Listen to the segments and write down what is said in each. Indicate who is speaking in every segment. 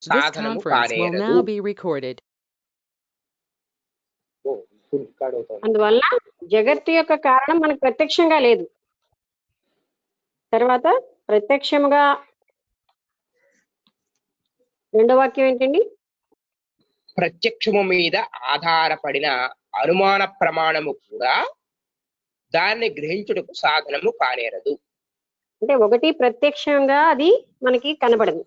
Speaker 1: This
Speaker 2: సాధనము
Speaker 1: conference will
Speaker 2: కానేరదు.
Speaker 1: now be recorded.
Speaker 3: అందువల్ల జగత్తు యొక్క కారణం మనకు ప్రత్యక్షంగా లేదు. తర్వాత ప్రత్యక్షంగా రెండో వాక్యం ఏంటండి?
Speaker 2: ప్రత్యక్షము మీద ఆధారపడిన అనుమాన ప్రమాణము కూడా దాన్ని గ్రహించుటకు సాధనము కానేరదు.
Speaker 3: అంటే ఒకటి ప్రత్యక్షంగా అది మనకి కనబడదు,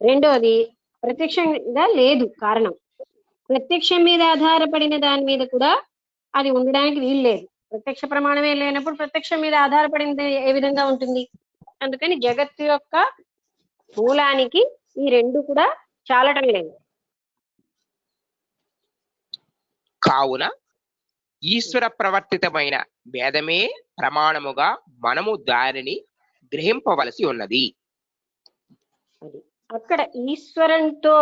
Speaker 3: రెండోది ప్రత్యక్షంగా లేదు కారణం. ప్రత్యక్షం మీద ఆధారపడిన దాని మీద కూడా అది ఉండడానికి వీలు లేదు. ప్రత్యక్ష ప్రమాణమే లేనప్పుడు ప్రత్యక్షం మీద ఆధారపడింది ఏ విధంగా ఉంటుంది? అందుకని జగత్తు యొక్క మూలానికి ఈ రెండు కూడా చాలటం లేదు.
Speaker 2: కావున ఈశ్వర ప్రవర్తితమైన వేదమే ప్రమాణముగా మనము దానిని గ్రహింపవలసి ఉన్నది.
Speaker 3: అది అక్కడ ఈశ్వరంతో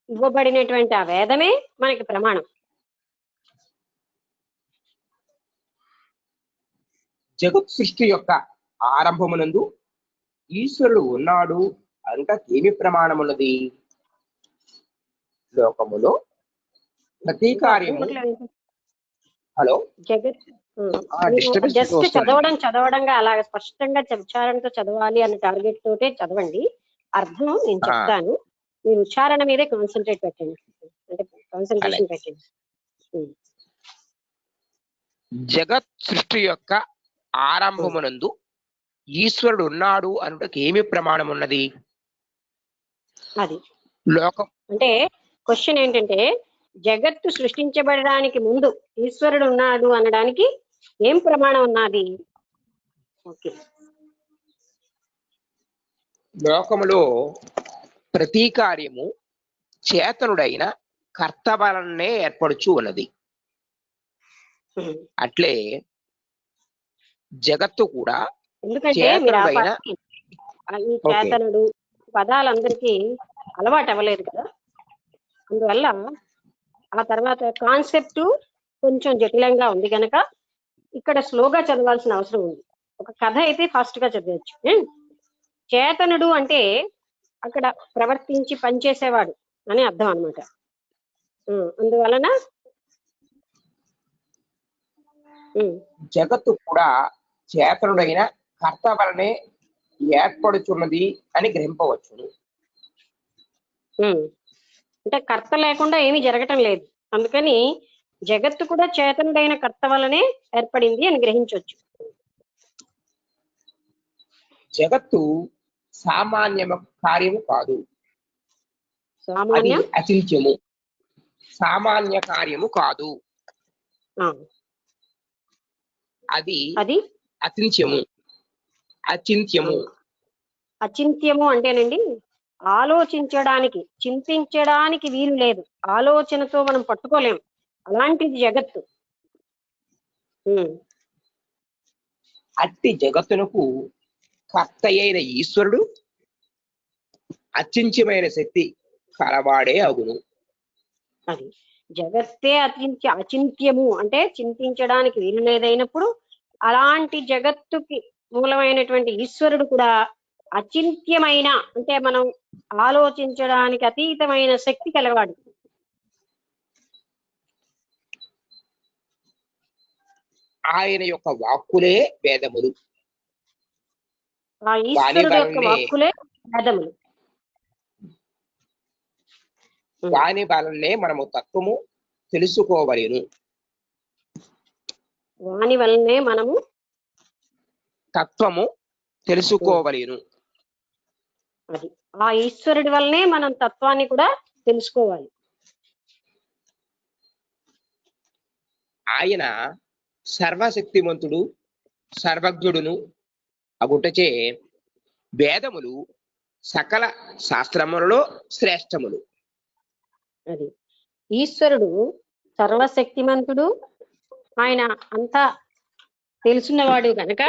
Speaker 3: ఇవ్వబడినటువంటి ఆ వేదమే మనకి ప్రమాణం.
Speaker 2: జగత్ సృష్టి యొక్క ఆరంభమునందు ఈశ్వరుడు ఉన్నాడు అనుట ఏమి ప్రమాణమున్నది? లోకములో ప్రతి కార్యము హలో
Speaker 3: జగత్
Speaker 2: డిస్టర్బెన్స్
Speaker 3: జస్ట్ చదవడంగా అలాగ స్పష్టంగా ఉచ్చారణతో చదవాలి అనే టార్గెట్ తోటే చదవండి. అర్థం నేను చెప్తాను, మీరు ఉచ్చారణ మీదే కాన్సన్ట్రేట్ పెట్టండి, అంటే కాన్సన్ట్రేషన్ పెట్టండి.
Speaker 2: జగత్ సృష్టి యొక్క ఆరంభమునందు ఈశ్వరుడు ఉన్నాడు అనుటకు ఏమి ప్రమాణం ఉన్నది?
Speaker 3: అది
Speaker 2: లోకం
Speaker 3: అంటే క్వశ్చన్ ఏంటంటే, జగత్తు సృష్టించబడడానికి ముందు ఈశ్వరుడు ఉన్నాడు అనడానికి ఏం ప్రమాణం ఉన్నది? ఓకే,
Speaker 2: లోకములో ప్రతి కార్యము చేతనుడైన కర్త వలనే ఏర్పడుచు ఉన్నది. అట్లే జగత్తు కూడా
Speaker 3: ఎందుకంటే మీరు ఈ చేతనుడు పదాలందరికీ అలవాటు అవ్వలేదు కదా, అందువల్ల ఆ తర్వాత కాన్సెప్ట్ కొంచెం జటిలంగా ఉంది కనుక ఇక్కడ స్లోగా చదవాల్సిన అవసరం ఉంది. ఒక కథ అయితే ఫాస్ట్ గా చదవచ్చు. చేతనుడు అంటే అక్కడ ప్రవర్తించి పనిచేసేవాడు అని అర్థం అన్నమాట. అందువలన
Speaker 2: జగత్తు కూడా చేతనుడైన కర్త వలనే ఏర్పడుచున్నది అని గ్రహింపవచ్చు.
Speaker 3: అంటే కర్త లేకుండా ఏమీ జరగటం లేదు, అందుకని జగత్తు కూడా చేతనుడైన కర్త వలనే ఏర్పడింది అని గ్రహించవచ్చు.
Speaker 2: జగత్తు సామాన్య కార్యము కాదు, అది అచింత్యము. సామాన్య కార్యము కాదు, అది అచింత్యము.
Speaker 3: అచింత్యము అంటేనండి ఆలోచించడానికి, చింతించడానికి వీలు లేదు, ఆలోచనతో మనం పట్టుకోలేము, అలాంటిది జగత్తు.
Speaker 2: అట్టి జగత్తునకు కర్త అయిన ఈశ్వరుడు అచింత్యమైన శక్తి కలవాడే అగును.
Speaker 3: అది జగత్తే అచింత్యము అంటే చింతించడానికి వీలు లేదైనప్పుడు అలాంటి జగత్తుకి మూలమైనటువంటి ఈశ్వరుడు కూడా అచింత్యమైన అంటే మనం ఆలోచించడానికి అతీతమైన శక్తి కలవాడు.
Speaker 2: ఆయన యొక్క వాక్కులే వేదములు,
Speaker 3: ఆ ఈశ్వరుడు యొక్క వాక్కులే వేదములు.
Speaker 2: వాని వలనే మనము తత్వము తెలుసుకోవలేను.
Speaker 3: వాని వలనే మనము
Speaker 2: తత్వము తెలుసుకోవలేను.
Speaker 3: అది ఆ ఈశ్వరుడి వల్లనే మనం తత్వాన్ని కూడా తెలుసుకోవాలి.
Speaker 2: ఆయన సర్వశక్తిమంతుడు, సర్వజ్ఞుడును అగుటచే వేదములు సకల శాస్త్రములలో శ్రేష్టములు.
Speaker 3: అది ఈశ్వరుడు సర్వశక్తిమంతుడు, ఆయన అంతా తెలుసున్నవాడు కనుక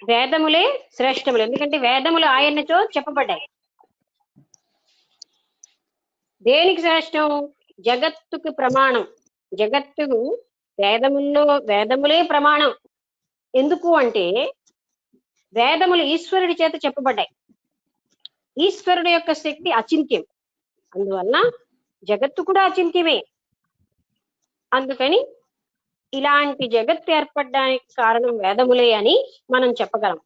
Speaker 3: వేదములే శ్రేష్టములు. ఎందుకంటే వేదములు ఆయనతో చెప్పబడ్డాయి. దేనికి శ్రేష్టం? జగత్తుకు ప్రమాణం. జగత్తుకు వేదములే ప్రమాణం. ఎందుకు అంటే వేదములు ఈశ్వరుడి చేత చెప్పబడ్డాయి. ఈశ్వరుడు యొక్క శక్తి అచింత్యం. అందువల్ల జగత్తు కూడా అచింత్యమే. అందుకని ఇలాంటి జగత్తు ఏర్పడడానికి కారణం వేదములే అని మనం చెప్పగలం.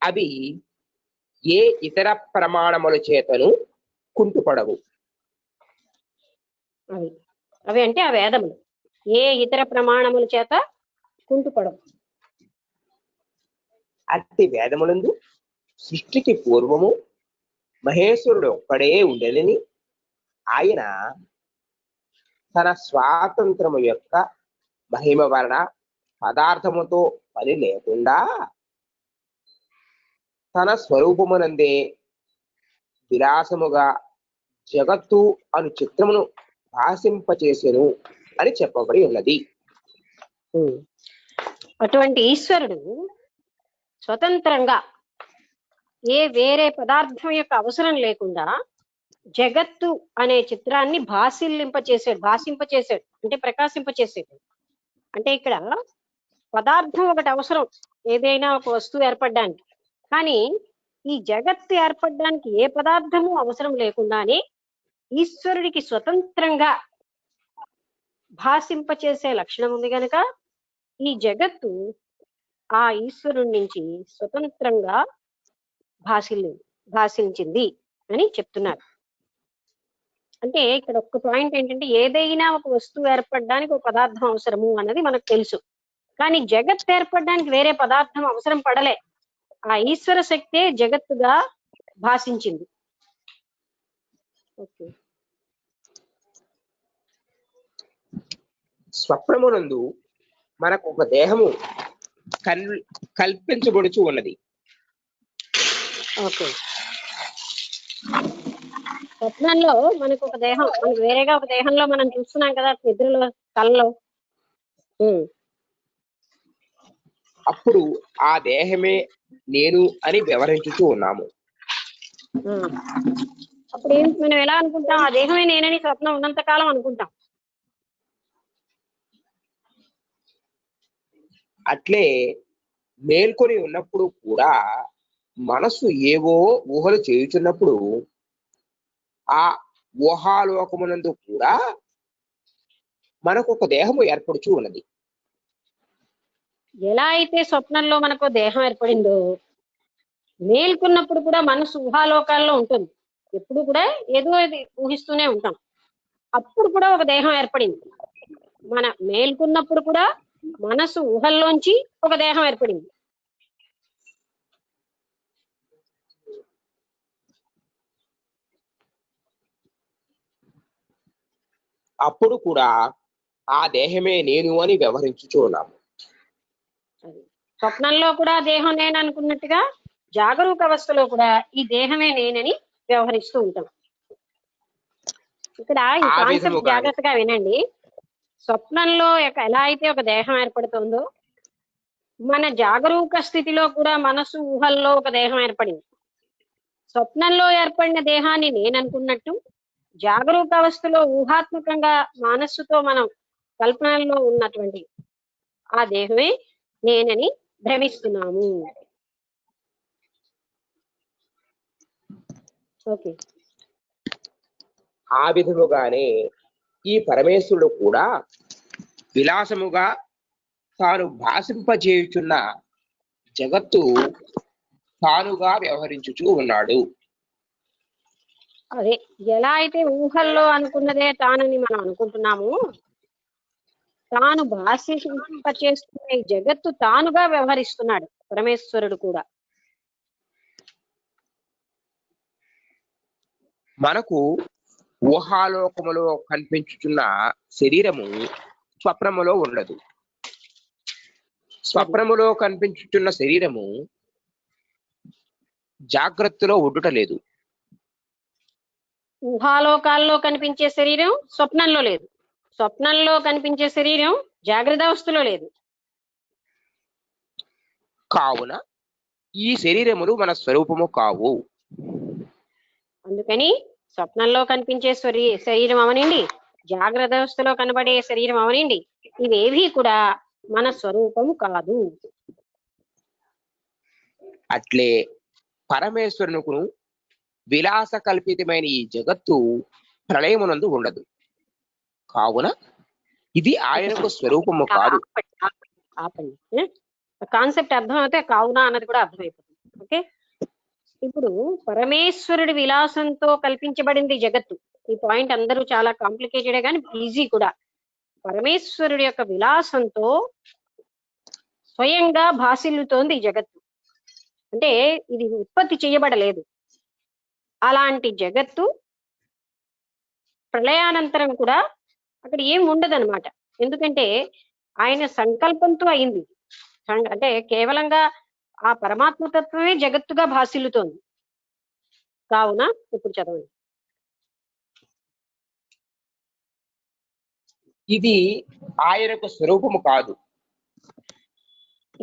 Speaker 2: అవి ఏ ఇతర ప్రమాణముల చేతను కుంటుపడవు.
Speaker 3: అవి అవి అంటే ఆ వేదములు ఏ ఇతర ప్రమాణముల చేత కుంటుపడవు.
Speaker 2: అట్టి వేదములందు సృష్టికి పూర్వము మహేశ్వరుడు ఒక్కడే ఉండేదని ఆయన తన స్వాతంత్రము యొక్క మహిమ వలన పదార్థముతో పని లేకుండా తన స్వరూపమునందే విలాసముగా జగత్తు అను చిత్రమును భాషింపచేసెను అని చెప్పబడి ఉన్నది.
Speaker 3: అటువంటి ఈశ్వరుడు స్వతంత్రంగా ఏ వేరే పదార్థం యొక్క అవసరం లేకుండా జగత్తు అనే చిత్రాన్ని భాషింపచేసాడు అంటే ప్రకాశింపచేసాడు. అంటే ఇక్కడ పదార్థం ఒకటి అవసరం ఏదైనా ఒక వస్తువు ఏర్పడడానికి, కానీ ఈ జగత్తు ఏర్పడడానికి ఏ పదార్థము అవసరం లేకుండానే ఈశ్వరుడికి స్వతంత్రంగా భాషింపచేసే లక్షణం ఉంది కనుక ఈ జగత్తు ఆ ఈశ్వరుడి నుంచి స్వతంత్రంగా భాషించింది అని చెప్తున్నారు. అంటే ఇక్కడ ఒక్క పాయింట్ ఏంటంటే ఏదైనా ఒక వస్తువు ఏర్పడడానికి ఒక పదార్థం అవసరము అన్నది మనకు తెలుసు, కానీ జగత్ ఏర్పడడానికి వేరే పదార్థం అవసరం పడలే. ఆ ఈశ్వర శక్తే జగత్తుగా భాషించింది. ఓకే.
Speaker 2: స్వప్నమునందు మనకు ఒక దేహము కల్పించబడుచు ఉన్నది.
Speaker 3: ఓకే. స్వప్నంలో మనకు ఒక దేహం, మనకు వేరేగా ఒక దేహంలో మనం చూస్తున్నాం కదా నిద్రలో కళ్ళలో.
Speaker 2: అప్పుడు ఆ దేహమే నేను అని వివరించుతూ ఉన్నాము.
Speaker 3: అప్పుడు ఏంటి మనం ఎలా అనుకుంటాం? ఆ దేహమే నేనని స్వప్నం ఉన్నంత కాలం అనుకుంటాం.
Speaker 2: అట్లే మేల్కొని ఉన్నప్పుడు కూడా మనస్సు ఏవో ఊహలు చేయుచున్నప్పుడు ఆ ఊహాలోకమునందు కూడా మనకు ఒక దేహము ఏర్పడుచు ఉన్నది.
Speaker 3: ఎలా అయితే స్వప్నంలో మనకు దేహం ఏర్పడిందో మేల్కొన్నప్పుడు కూడా మనసు ఊహాలోకాల్లో ఉంటుంది. ఎప్పుడు కూడా ఏదో ఊహిస్తూనే ఉంటాం. అప్పుడు కూడా ఒక దేహం ఏర్పడింది. మన మేల్కొన్నప్పుడు కూడా మనసు ఊహల్లోంచి ఒక దేహం ఏర్పడింది.
Speaker 2: అప్పుడు కూడా ఆ దేహమే నేను అని వ్యవహరించుచూ ఉన్నాము.
Speaker 3: స్వప్నంలో కూడా దేహం నేను అనుకున్నట్టుగా జాగరూక అవస్థలో కూడా ఈ దేహమే నేనని వ్యవహరిస్తూ ఉంటాం. ఇక్కడ ఈ కాన్సెప్ట్ జాగ్రత్తగా వినండి. స్వప్నంలో ఎలా అయితే ఒక దేహం ఏర్పడుతుందో మన జాగరూక స్థితిలో కూడా మనసు ఊహల్లో ఒక దేహం ఏర్పడింది. స్వప్నంలో ఏర్పడిన దేహాన్ని నేననుకున్నట్టు జాగరూక అవస్థలో ఊహాత్మకంగా మనస్సుతో మనం కల్పనలో ఉన్నటువంటి ఆ దేహమే నేనని భ్రమిస్తున్నాము. ఓకే.
Speaker 2: ఆ విధముగానే ఈ పరమేశ్వరుడు కూడా విలాసముగా తాను భాషింపజేయుచున్న జగత్తు తానుగా వ్యవహరించుచూ ఉన్నాడు.
Speaker 3: అదే ఎలా అయితే ఊహల్లో అనుకున్నదే తానని మనం అనుకుంటున్నాము, తాను భాషింపచేస్తున్న జగత్తు తానుగా వ్యవహరిస్తున్నాడు పరమేశ్వరుడు కూడా.
Speaker 2: మనకు ఊహాలోకములో కనిపించుచున్న శరీరము స్వప్నములో ఉండదు. స్వప్నములో కనిపించుచున్న శరీరము జాగ్రత్తలో ఉండుట లేదు.
Speaker 3: ఊహాలోకాల్లో కనిపించే శరీరం స్వప్నంలో లేదు, స్వప్నంలో కనిపించే శరీరం జాగ్రత్త అవస్థలో లేదు.
Speaker 2: కావున ఈ శరీరములు మన స్వరూపము కావు.
Speaker 3: అందుకని స్వప్నంలో కనిపించే శరీరం అవనండి, జాగ్రత్త అవస్థలో కనబడే శరీరం అవనండి, ఇవేవి కూడా మన స్వరూపము కాదు.
Speaker 2: అట్లే పరమేశ్వరునికి విలాస కల్పితమైన ఈ జగత్తు ప్రళయమునందు ఉండదు. కావున ఇది ఆయనకు స్వరూపము కాదు.
Speaker 3: ఆపండి. కాన్సెప్ట్ అర్థం అయితే కావున అన్నది కూడా అర్థమైపోతుంది. ఓకే, ఇప్పుడు పరమేశ్వరుడి విలాసంతో కల్పించబడింది జగత్తు. ఈ పాయింట్ అందరూ చాలా కాంప్లికేటెడ్ కానీ ఈజీ కూడా. పరమేశ్వరుడి యొక్క విలాసంతో స్వయంగా భాసిల్లుతోంది ఈ జగత్తు. అంటే ఇది ఉత్పత్తి చేయబడలేదు. అలాంటి జగత్తు ప్రళయానంతరం కూడా అక్కడ ఏం ఉండదన్నమాట. ఎందుకంటే ఆయన సంకల్పంతో అయింది. అంటే కేవలంగా ఆ పరమాత్మతత్వమే జగత్తుగా భాసిల్లుతోంది. కావున ఇప్పుడు చదవండి.
Speaker 2: ఇది ఆయనకు స్వరూపము కాదు.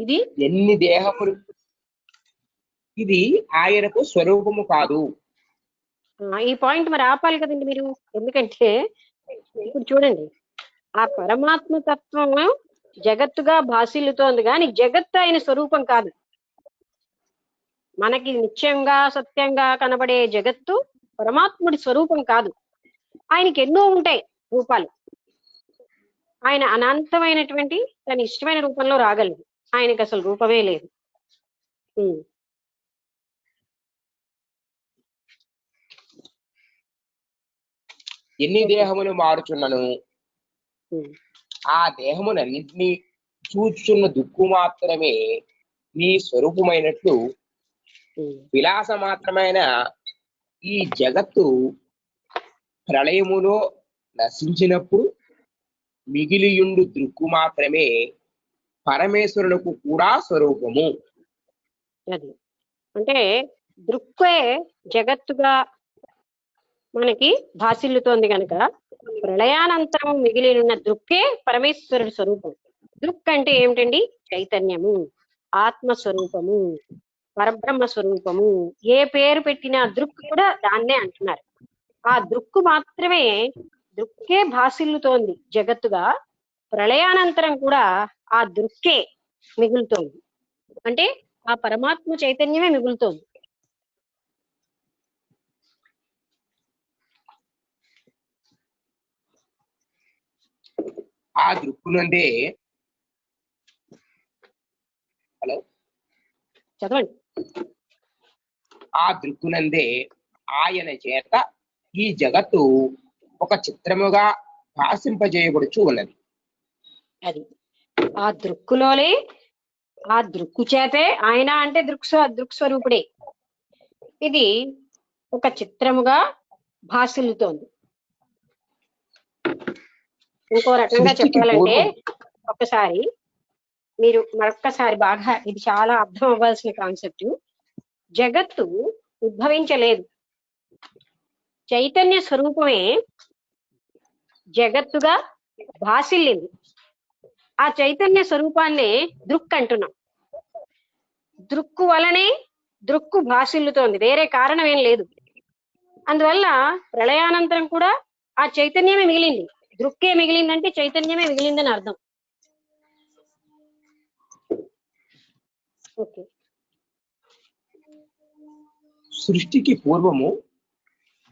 Speaker 3: ఇది
Speaker 2: ఎన్ని దేహములు ఇది ఆయనకు స్వరూపము కాదు.
Speaker 3: ఈ పాయింట్ మరి ఆపాలి కదండి మీరు. ఎందుకంటే ఇప్పుడు చూడండి, ఆ పరమాత్మ తత్వం జగత్తుగా భాసిల్లుతోంది కానీ జగత్తు ఆయన స్వరూపం కాదు. మనకి నిత్యంగా సత్యంగా కనబడే జగత్తు పరమాత్ముడి స్వరూపం కాదు. ఆయనకి ఎన్నో ఉంటాయి రూపాలు. ఆయన అనంతమైనటువంటి తన ఇష్టమైన రూపంలో రాగలడు. ఆయనకి అసలు రూపమే లేదు.
Speaker 2: ఎన్ని దేహములు మారుచున్నను ఆ దేహమునన్నింటినీ చూచున్న దుక్కు మాత్రమే నీ స్వరూపమైనట్లు విలాస మాత్రమైన ఈ జగత్తు ప్రళయములో నశించినప్పుడు మిగిలియుండు దృక్కు మాత్రమే పరమేశ్వరులకు కూడా స్వరూపము.
Speaker 3: అది అంటే దృక్కే జగత్తుగా మనకి భాసిల్లుతోంది కనుక ప్రళయానంతరం మిగిలిన దృక్కే పరమేశ్వరుడి స్వరూపం. దృక్ అంటే ఏమిటండి? చైతన్యము, ఆత్మస్వరూపము, పరబ్రహ్మ స్వరూపము. ఏ పేరు పెట్టినా దృక్ కూడా దాన్నే అంటున్నారు. ఆ దృక్కు మాత్రమే దృక్కే భాసిల్లుతోంది జగత్తుగా. ప్రళయానంతరం కూడా ఆ దృక్కే మిగులుతోంది. అంటే ఆ పరమాత్మ చైతన్యమే మిగులుతోంది.
Speaker 2: ఆ దృక్కునందే
Speaker 3: చదవండి.
Speaker 2: ఆ దృక్కునందే ఆయన చేత ఈ జగత్తు ఒక చిత్రముగా భాషింపజేయబడుచు ఉన్నది.
Speaker 3: అది ఆ దృక్కులోనే, ఆ దృక్కు చేతే, ఆయన అంటే దృక్స్వరూపుడే, ఇది ఒక చిత్రముగా భాసిల్లుతోంది. ఇంకో రకంగా చెప్పాలంటే, ఒక్కసారి మీరు మరొక్కసారి బాగా, ఇది చాలా అర్థం అవ్వాల్సిన కాన్సెప్ట్. జగత్తు ఉద్భవించలేదు, చైతన్య స్వరూపమే జగత్తుగా భాసిల్లింది. ఆ చైతన్య స్వరూపాన్నే దృక్ అంటున్నాం. దృక్కు వలనే దృక్కు భాసిల్లుతోంది, వేరే కారణం ఏం లేదు. అందువల్ల ప్రళయానంతరం కూడా ఆ చైతన్యమే మిగిలింది. దృక్కే మిగిలిందంటే చైతన్యమే మిగిలిందని అర్థం. ఓకే.
Speaker 2: సృష్టికి పూర్వము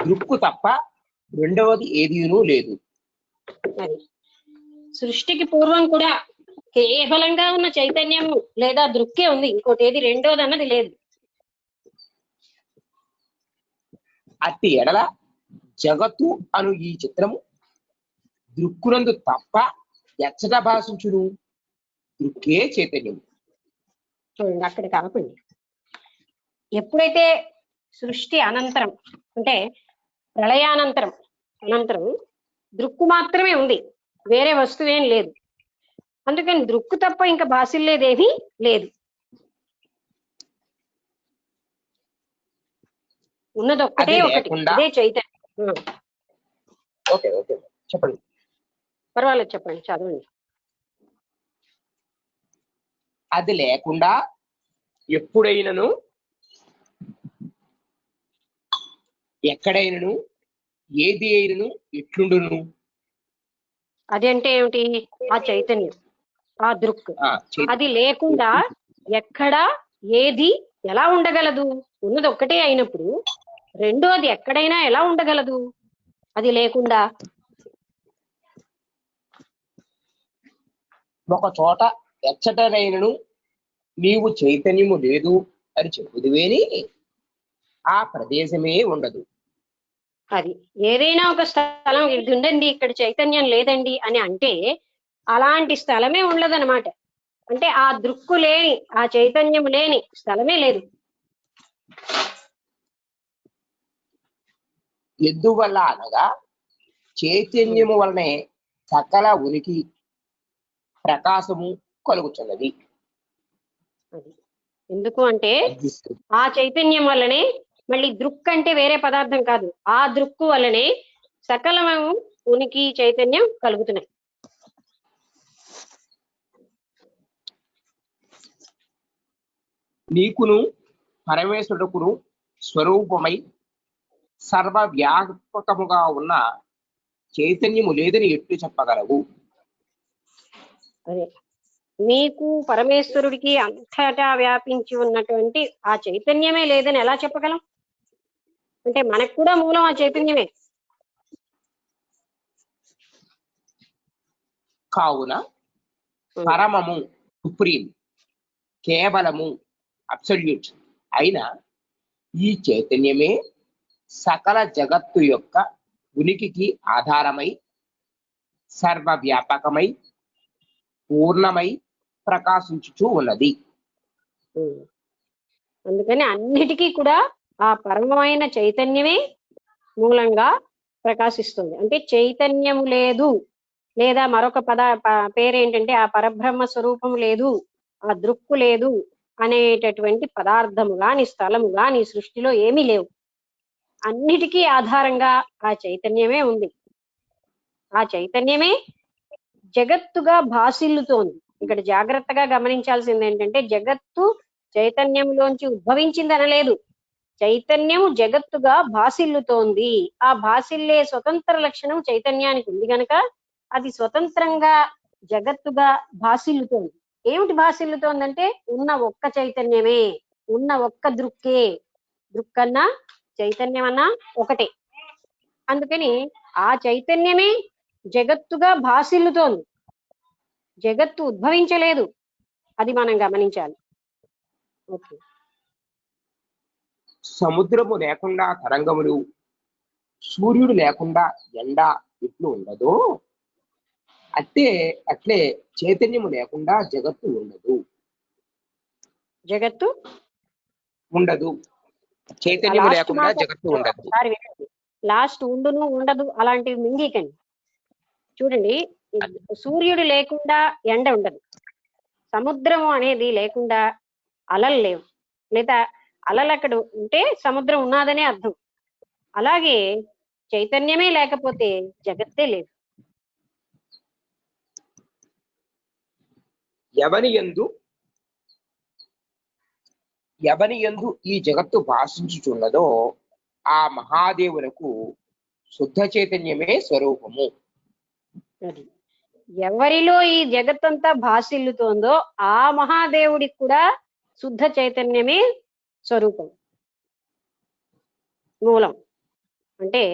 Speaker 2: దృక్కు తప్ప రెండవది ఏదీనూ లేదు.
Speaker 3: అది సృష్టికి పూర్వం కూడా కేవలంగా ఉన్న చైతన్యము లేదా దృక్కే ఉంది, ఇంకోటి ఏది రెండోది అన్నది లేదు.
Speaker 2: అట్టి ఎడల జగత్తు అను ఈ చిత్రము దృక్కునందు తప్ప ఎచ్చట భాషించును? దృక్కే చైతన్యము.
Speaker 3: చూడండి, అక్కడ కాకండి. ఎప్పుడైతే సృష్టి అనంతరం అంటే ప్రళయానంతరం దృక్కు మాత్రమే ఉంది, వేరే వస్తువేం లేదు. అందుకని దృక్కు తప్ప ఇంకా భాసిల్లేదేమీ లేదు. ఉన్నది ఒక్కటే ఒకటి, అదే చైతన్యం.
Speaker 2: ఓకే ఓకే చెప్పండి.
Speaker 3: పర్వాలేదు, చెప్పండి, చదవండి.
Speaker 2: అది లేకుండా ఎప్పుడైనను ఎక్కడైనను ఏది అయినను ఎట్లుండును?
Speaker 3: అది అంటే ఏమిటి? ఆ చైతన్యం, ఆ దృక్. అది లేకుండా ఎక్కడ ఏది ఎలా ఉండగలదు? ఉన్నది ఒక్కటే అయినప్పుడు రెండోది ఎక్కడైనా ఎలా ఉండగలదు అది లేకుండా?
Speaker 2: ఒక చోట ఎచ్చటనైనను నీవు చైతన్యము లేదు అని చెప్పుదువేని ఆ ప్రదేశమే ఉండదు.
Speaker 3: అది ఏదైనా ఒక స్థలం ఇది ఉండండి ఇక్కడ చైతన్యం లేదండి అని అంటే అలాంటి స్థలమే ఉండదన్నమాట. అంటే ఆ దృక్కు లేని ఆ చైతన్యం లేని స్థలమే లేదు.
Speaker 2: ఎందువల్ల అనగా చైతన్యము వలనే సకల ఉనికి ప్రకాశము కలుగుతున్నది.
Speaker 3: అది ఎందుకు అంటే ఆ చైతన్యం వల్లనే, మళ్ళీ దృక్ అంటే వేరే పదార్థం కాదు, ఆ దృక్కు వల్లనే సకలము ఉనికి చైతన్యం కలుగుతున్నాయి.
Speaker 2: నీకును పరమేశ్వరుడుకును స్వరూపమై సర్వవ్యాపకముగా ఉన్న చైతన్యము లేదని ఎట్లు చెప్పగలవు?
Speaker 3: అదే నీకు పరమేశ్వరుడికి అంతటా వ్యాపించి ఉన్నటువంటి ఆ చైతన్యమే లేదని ఎలా చెప్పగలం? అంటే మనకు కూడా మూలం ఆ చైతన్యమే.
Speaker 2: కావున పరమము సుప్రీం కేవలము అబ్సల్యూట్ అయిన ఈ చైతన్యమే సకల జగత్తు యొక్క ఉనికికి ఆధారమై సర్వవ్యాపకమై పూర్ణమై ప్రకాశించుచూ ఉన్నది.
Speaker 3: అందుకని అన్నిటికీ కూడా ఆ పరమమైన చైతన్యమే మూలంగా ప్రకాశిస్తుంది. అంటే చైతన్యము లేదు లేదా మరొక పేరేంటంటే ఆ పరబ్రహ్మ స్వరూపం లేదు, ఆ దృక్కు లేదు అనేటటువంటి పదార్థము గాని స్థలము గాని సృష్టిలో ఏమీ లేవు. అన్నిటికీ ఆధారంగా ఆ చైతన్యమే ఉంది. ఆ చైతన్యమే జగత్తుగా భాసిల్లుతోంది. ఇక్కడ జాగ్రత్తగా గమనించాల్సింది ఏంటంటే జగత్తు చైతన్యంలోంచి ఉద్భవించింది అనలేదు, చైతన్యము జగత్తుగా భాసిల్లుతోంది. ఆ భాసిల్లే స్వతంత్ర లక్షణం చైతన్యానికి ఉంది గనక అది స్వతంత్రంగా జగత్తుగా భాసిల్లుతోంది. ఏమిటి భాసిల్లుతోందంటే ఉన్న ఒక్క చైతన్యమే, ఉన్న ఒక్క దృక్కే. దృక్కన్నా చైతన్యం అన్నా ఒకటే. అందుకని ఆ చైతన్యమే జగత్తుగా భాసిల్లుతోంది, జగత్తు ఉద్భవించలేదు. అది మనం గమనించాలి. ఓకే.
Speaker 2: సముద్రము లేకుండా తరంగములు, సూర్యుడు లేకుండా ఎండ ఎట్లు ఉండదో అట్లే చైతన్యము లేకుండా జగత్తు ఉండదు.
Speaker 3: జగత్తు
Speaker 2: ఉండదు, చైతన్యము లేకుండా జగత్తు ఉండదు.
Speaker 3: లాస్ట్ ఉండును ఉండదు అలాంటివి మింగికండి. చూడండి, సూర్యుడు లేకుండా ఎండ ఉండదు, సముద్రము అనేది లేకుండా అలలు లేవు, లేదా అలలు అక్కడ ఉంటే సముద్రం ఉన్నదనే అర్థం. అలాగే చైతన్యమే లేకపోతే జగత్తే లేదు.
Speaker 2: ఎవని యందు ఈ జగత్తు భాషించుచున్నదో ఆ మహాదేవులకు శుద్ధ చైతన్యమే స్వరూపము.
Speaker 3: అది ఎవరిలో ఈ జగత్తంతా భాసిల్లుతోందో ఆ మహాదేవుడికి కూడా శుద్ధ చైతన్యమే స్వరూపం, మూలం. అంటే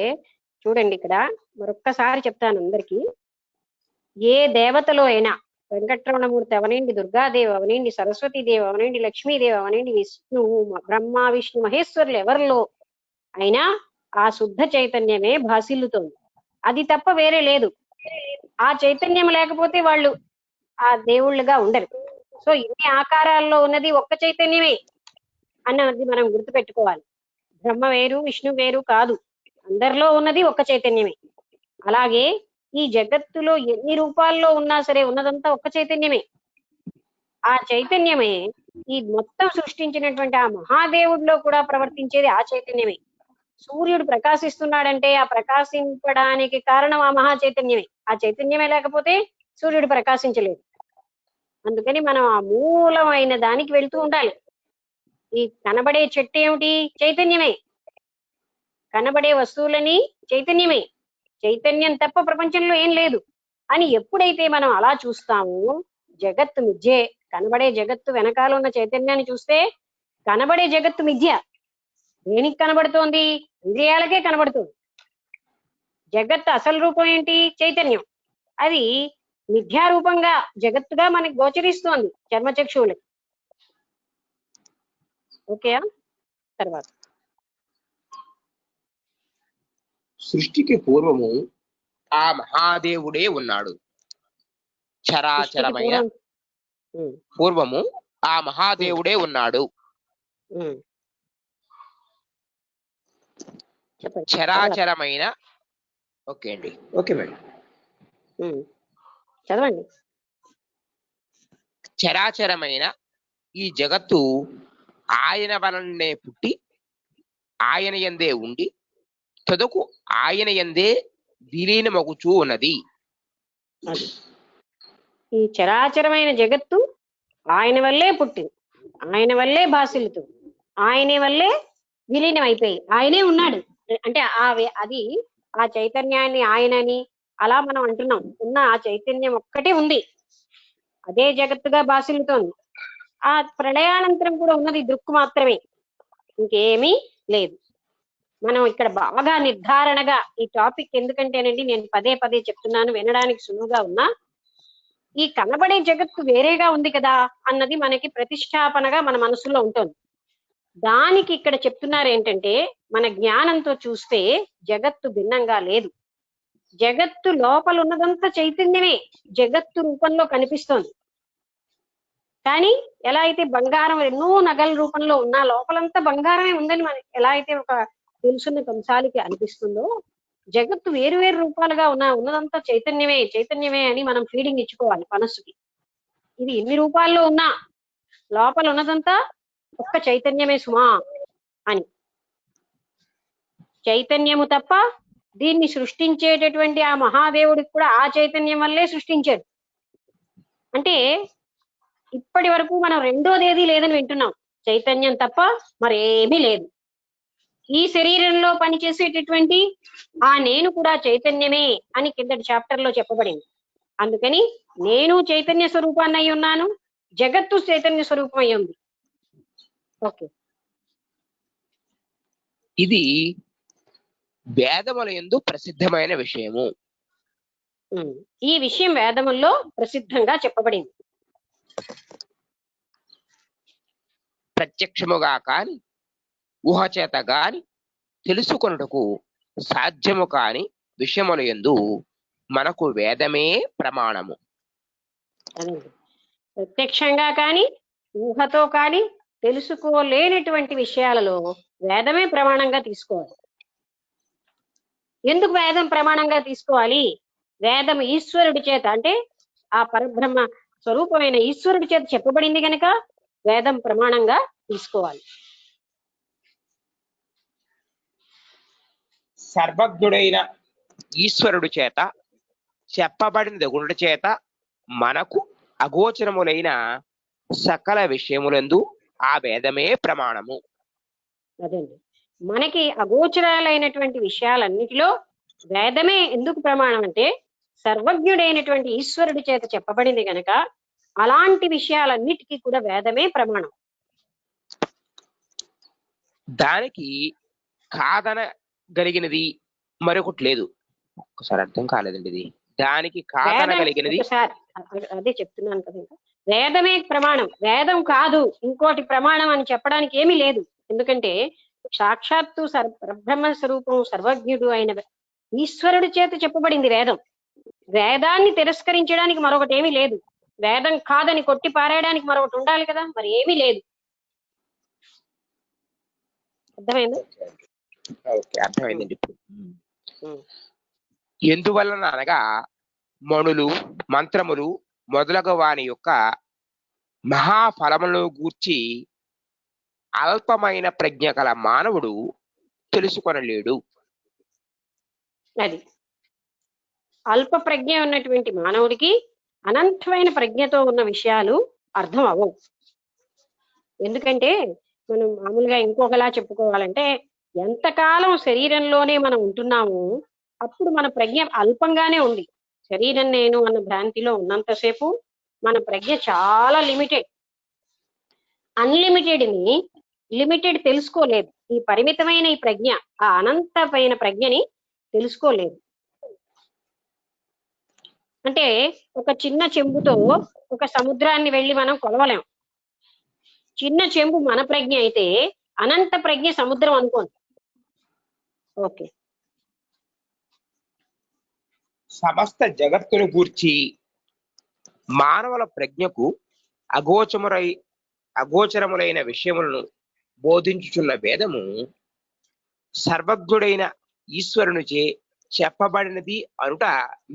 Speaker 3: చూడండి, ఇక్కడ మరొక్కసారి చెప్తాను అందరికీ. ఏ దేవతలో అయినా వెంకటరమణమూర్తి అవనండి, దుర్గాదేవి అవనండి, సరస్వతీదేవి అవనండి, లక్ష్మీదేవి అవనండి, విష్ణువు బ్రహ్మ విష్ణు మహేశ్వరులు ఎవరిలో అయినా ఆ శుద్ధ చైతన్యమే భాసిల్లుతోంది. అది తప్ప వేరే లేదు. ఆ చైతన్యం లేకపోతే వాళ్ళు ఆ దేవుళ్ళుగా ఉండరు. సో ఇన్ని ఆకారాల్లో ఉన్నది ఒక్క చైతన్యమే అన్నది మనం గుర్తుపెట్టుకోవాలి. బ్రహ్మ వేరు విష్ణు వేరు కాదు, అందరిలో ఉన్నది ఒక్క చైతన్యమే. అలాగే ఈ జగత్తులో ఎన్ని రూపాల్లో ఉన్నా సరే ఉన్నదంతా ఒక్క చైతన్యమే. ఆ చైతన్యమే ఈ మొత్తం సృష్టించినటువంటి ఆ మహాదేవుడిలో కూడా ప్రవర్తించేది ఆ చైతన్యమే. సూర్యుడు ప్రకాశిస్తున్నాడంటే ఆ ప్రకాశింపడానికి కారణం ఆ మహా చైతన్యమే. ఆ చైతన్యమే లేకపోతే సూర్యుడు ప్రకాశించలేదు. అందుకని మనం ఆ మూలమైన దానికి వెళ్తూ ఉండాలి. ఈ కనబడే చెట్టు ఏమిటి? చైతన్యమే. కనబడే వస్తువులని చైతన్యమే. చైతన్యం తప్ప ప్రపంచంలో ఏం లేదు అని ఎప్పుడైతే మనం అలా చూస్తామో జగత్తు మిథ్యే. కనబడే జగత్తు వెనకాల ఉన్న చైతన్యాన్ని చూస్తే కనబడే జగత్తు మిథ్య, దేనికి కనబడుతోంది? ఇంద్రియాలకే కనబడుతుంది. జగత్ అసలు రూపం ఏంటి? చైతన్యం. అది మిథ్యారూపంగా జగత్తుగా మనకి గోచరిస్తోంది చర్మచక్షువులకి. ఓకే, తర్వాత
Speaker 2: సృష్టికి పూర్వము ఆ మహాదేవుడే ఉన్నాడు.
Speaker 3: సృష్టికి
Speaker 2: చరాచరమైన
Speaker 3: పూర్వం
Speaker 2: పూర్వము ఆ మహాదేవుడే ఉన్నాడు.
Speaker 3: ఉమ్, చెప్పండి. తర్వాత
Speaker 2: చరాచరమైన ఓకే అండి, ఓకే మేడం.
Speaker 3: చదవండి.
Speaker 2: చరాచరమైన ఈ జగత్తు ఆయన వలనే పుట్టి ఆయన యందే ఉండి తుదకు ఆయన యందే విలీనమగుచూ ఉన్నది.
Speaker 3: అది ఈ చరాచరమైన జగత్తు ఆయన వల్లే పుట్టింది, ఆయన వల్లే భాసిల్లుతుంది, ఆయన వల్లే విలీనం అయిపోయి ఆయనే ఉన్నాడు. అంటే అది ఆ చైతన్యాన్ని ఆయనని అలా మనం అంటున్నాం. ఉన్న ఆ చైతన్యం ఒక్కటే ఉంది, అదే జగత్తుగా భాసిల్లుతోంది. ఆ ప్రళయానంతరం కూడా ఉన్నది దృక్కు మాత్రమే, ఇంకేమీ లేదు. మనం ఇక్కడ బాగా నిర్ధారణగా ఈ టాపిక్ ఎందుకంటేనండి నేను పదే పదే చెప్తున్నాను, వినడానికి సులువుగా ఉన్నా ఈ కనబడే జగత్తు వేరేగా ఉంది కదా అన్నది మనకి ప్రతిష్టాపనగా మన మనసులో ఉంటుంది. దానికి ఇక్కడ చెప్తున్నారు ఏంటంటే మన జ్ఞానంతో చూస్తే జగత్తు భిన్నంగా లేదు. జగత్తు లోపల ఉన్నదంతా చైతన్యమే జగత్తు రూపంలో కనిపిస్తోంది. కానీ ఎలా అయితే బంగారం ఎన్నో నగల రూపంలో ఉన్నా లోపలంతా బంగారమే ఉందని మనకి ఎలా అయితే ఒక తెలుసున్న కంసాలికి అనిపిస్తుందో, జగత్తు వేరు వేరు రూపాలుగా ఉన్నదంతా చైతన్యమే చైతన్యమే అని మనం ఫీలింగ్ ఇచ్చుకోవాలి మనస్సుకి. ఇది ఎన్ని రూపాల్లో ఉన్నా లోపల ఉన్నదంతా ఒక్క చైతన్యమే సుమా అని. చైతన్యము తప్ప దీన్ని సృష్టించేటటువంటి ఆ మహాదేవుడికి కూడా ఆ చైతన్యం వల్లే సృష్టించాడు. అంటే ఇప్పటి వరకు మనం రెండోదేది లేదని వింటున్నాం, చైతన్యం తప్ప మరేమీ లేదు. ఈ శరీరంలో పనిచేసేటటువంటి ఆ నేను కూడా చైతన్యమే అని కిందటి చాప్టర్ లో చెప్పబడింది. అందుకని నేను చైతన్య స్వరూపాన్ని అయి ఉన్నాను, జగత్తు చైతన్య స్వరూపం అయి ఉంది. ఓకే,
Speaker 2: ఇది వేదముల యందు ప్రసిద్ధమైన విషయము.
Speaker 3: ఈ విషయం వేదముల్లో ప్రసిద్ధంగా చెప్పబడింది.
Speaker 2: ప్రత్యక్షముగా కాని ఊహ చేత గాని తెలుసుకొనుటకు సాధ్యము కాని విషయముల యందు మనకు వేదమే ప్రమాణము.
Speaker 3: అదండి, ప్రత్యక్షంగా కానీ ఊహతో కానీ తెలుసుకోలేనటువంటి విషయాలలో వేదమే ప్రమాణంగా తీసుకోవాలి. ఎందుకు వేదం ప్రమాణంగా తీసుకోవాలి? వేదం ఈశ్వరుడి చేత అంటే ఆ పరబ్రహ్మ స్వరూపమైన ఈశ్వరుడి చేత చెప్పబడింది కనుక వేదం ప్రమాణంగా తీసుకోవాలి.
Speaker 2: సర్వజ్ఞుడైన ఈశ్వరుడు చేత చెప్పబడిన గుణ చేత మనకు అగోచరములైన సకల విషయములందు ఆ వేదమే ప్రమాణము.
Speaker 3: అదండి, మనకి అగోచరాలైనటువంటి విషయాలన్నిటిలో వేదమే ఎందుకు ప్రమాణం అంటే సర్వజ్ఞుడైనటువంటి ఈశ్వరుడి చేత చెప్పబడింది గనక అలాంటి విషయాలన్నిటికీ కూడా వేదమే ప్రమాణం.
Speaker 2: దానికి కాదనగలిగినది మరొకటి లేదు. ఒక్కసారి అర్థం కాలేదండి ఇది. దానికి కాదనగలిగినది
Speaker 3: ఒకసారి అదే చెప్తున్నాను కదా, ఇంకా వేదమే ప్రమాణం, వేదం కాదు ఇంకోటి ప్రమాణం అని చెప్పడానికి ఏమీ లేదు. ఎందుకంటే సాక్షాత్తు పరబ్రహ్మ స్వరూపం సర్వజ్ఞుడు అయిన ఈశ్వరుడి చేత చెప్పబడింది వేదం. వేదాన్ని తిరస్కరించడానికి మరొకటి ఏమీ లేదు. వేదం కాదని కొట్టి పారేయడానికి మరొకటి ఉండాలి కదా, మరి ఏమీ లేదు. అర్థమైందా?
Speaker 2: ఓకే, అర్థమైందండి ఇప్పుడు. ఎందువలన అనగా మణులు మంత్రములు మొదలగు వాని యొక్క మహాఫలములను గూర్చి అల్పమైన ప్రజ్ఞ గల మానవుడు తెలుసుకొనలేడు.
Speaker 3: అది అల్ప ప్రజ్ఞ ఉన్నటువంటి మానవుడికి అనంతమైన ప్రజ్ఞతో ఉన్న విషయాలు అర్థం అవ్వవు. ఎందుకంటే మనం మామూలుగా ఇంకొకలా చెప్పుకోవాలంటే ఎంతకాలం శరీరంలోనే మనం ఉంటున్నాము అప్పుడు మన ప్రజ్ఞ అల్పంగానే ఉంది. శరీరం నేను అన్న భ్రాంతిలో ఉన్నంతసేపు మన ప్రజ్ఞ చాలా లిమిటెడ్. అన్లిమిటెడ్ ని లిమిటెడ్ తెలుసుకోలేదు. ఈ పరిమితమైన ఈ ప్రజ్ఞ, ఆ అనంతమైన ప్రజ్ఞని తెలుసుకోలేదు. అంటే ఒక చిన్న చెంబుతో ఒక సముద్రాన్ని వెళ్ళి మనం కొలవలేం. చిన్న చెంబు మన ప్రజ్ఞ అయితే అనంత ప్రజ్ఞ సముద్రం అనుకోండి. ఓకే.
Speaker 2: సమస్త జగత్తును గూర్చి మానవుల ప్రజ్ఞకు అగోచరములైన విషయములను బోధించుచున్న వేదము సర్వజ్ఞుడైన ఈశ్వరునిచే చెప్పబడినది అనుట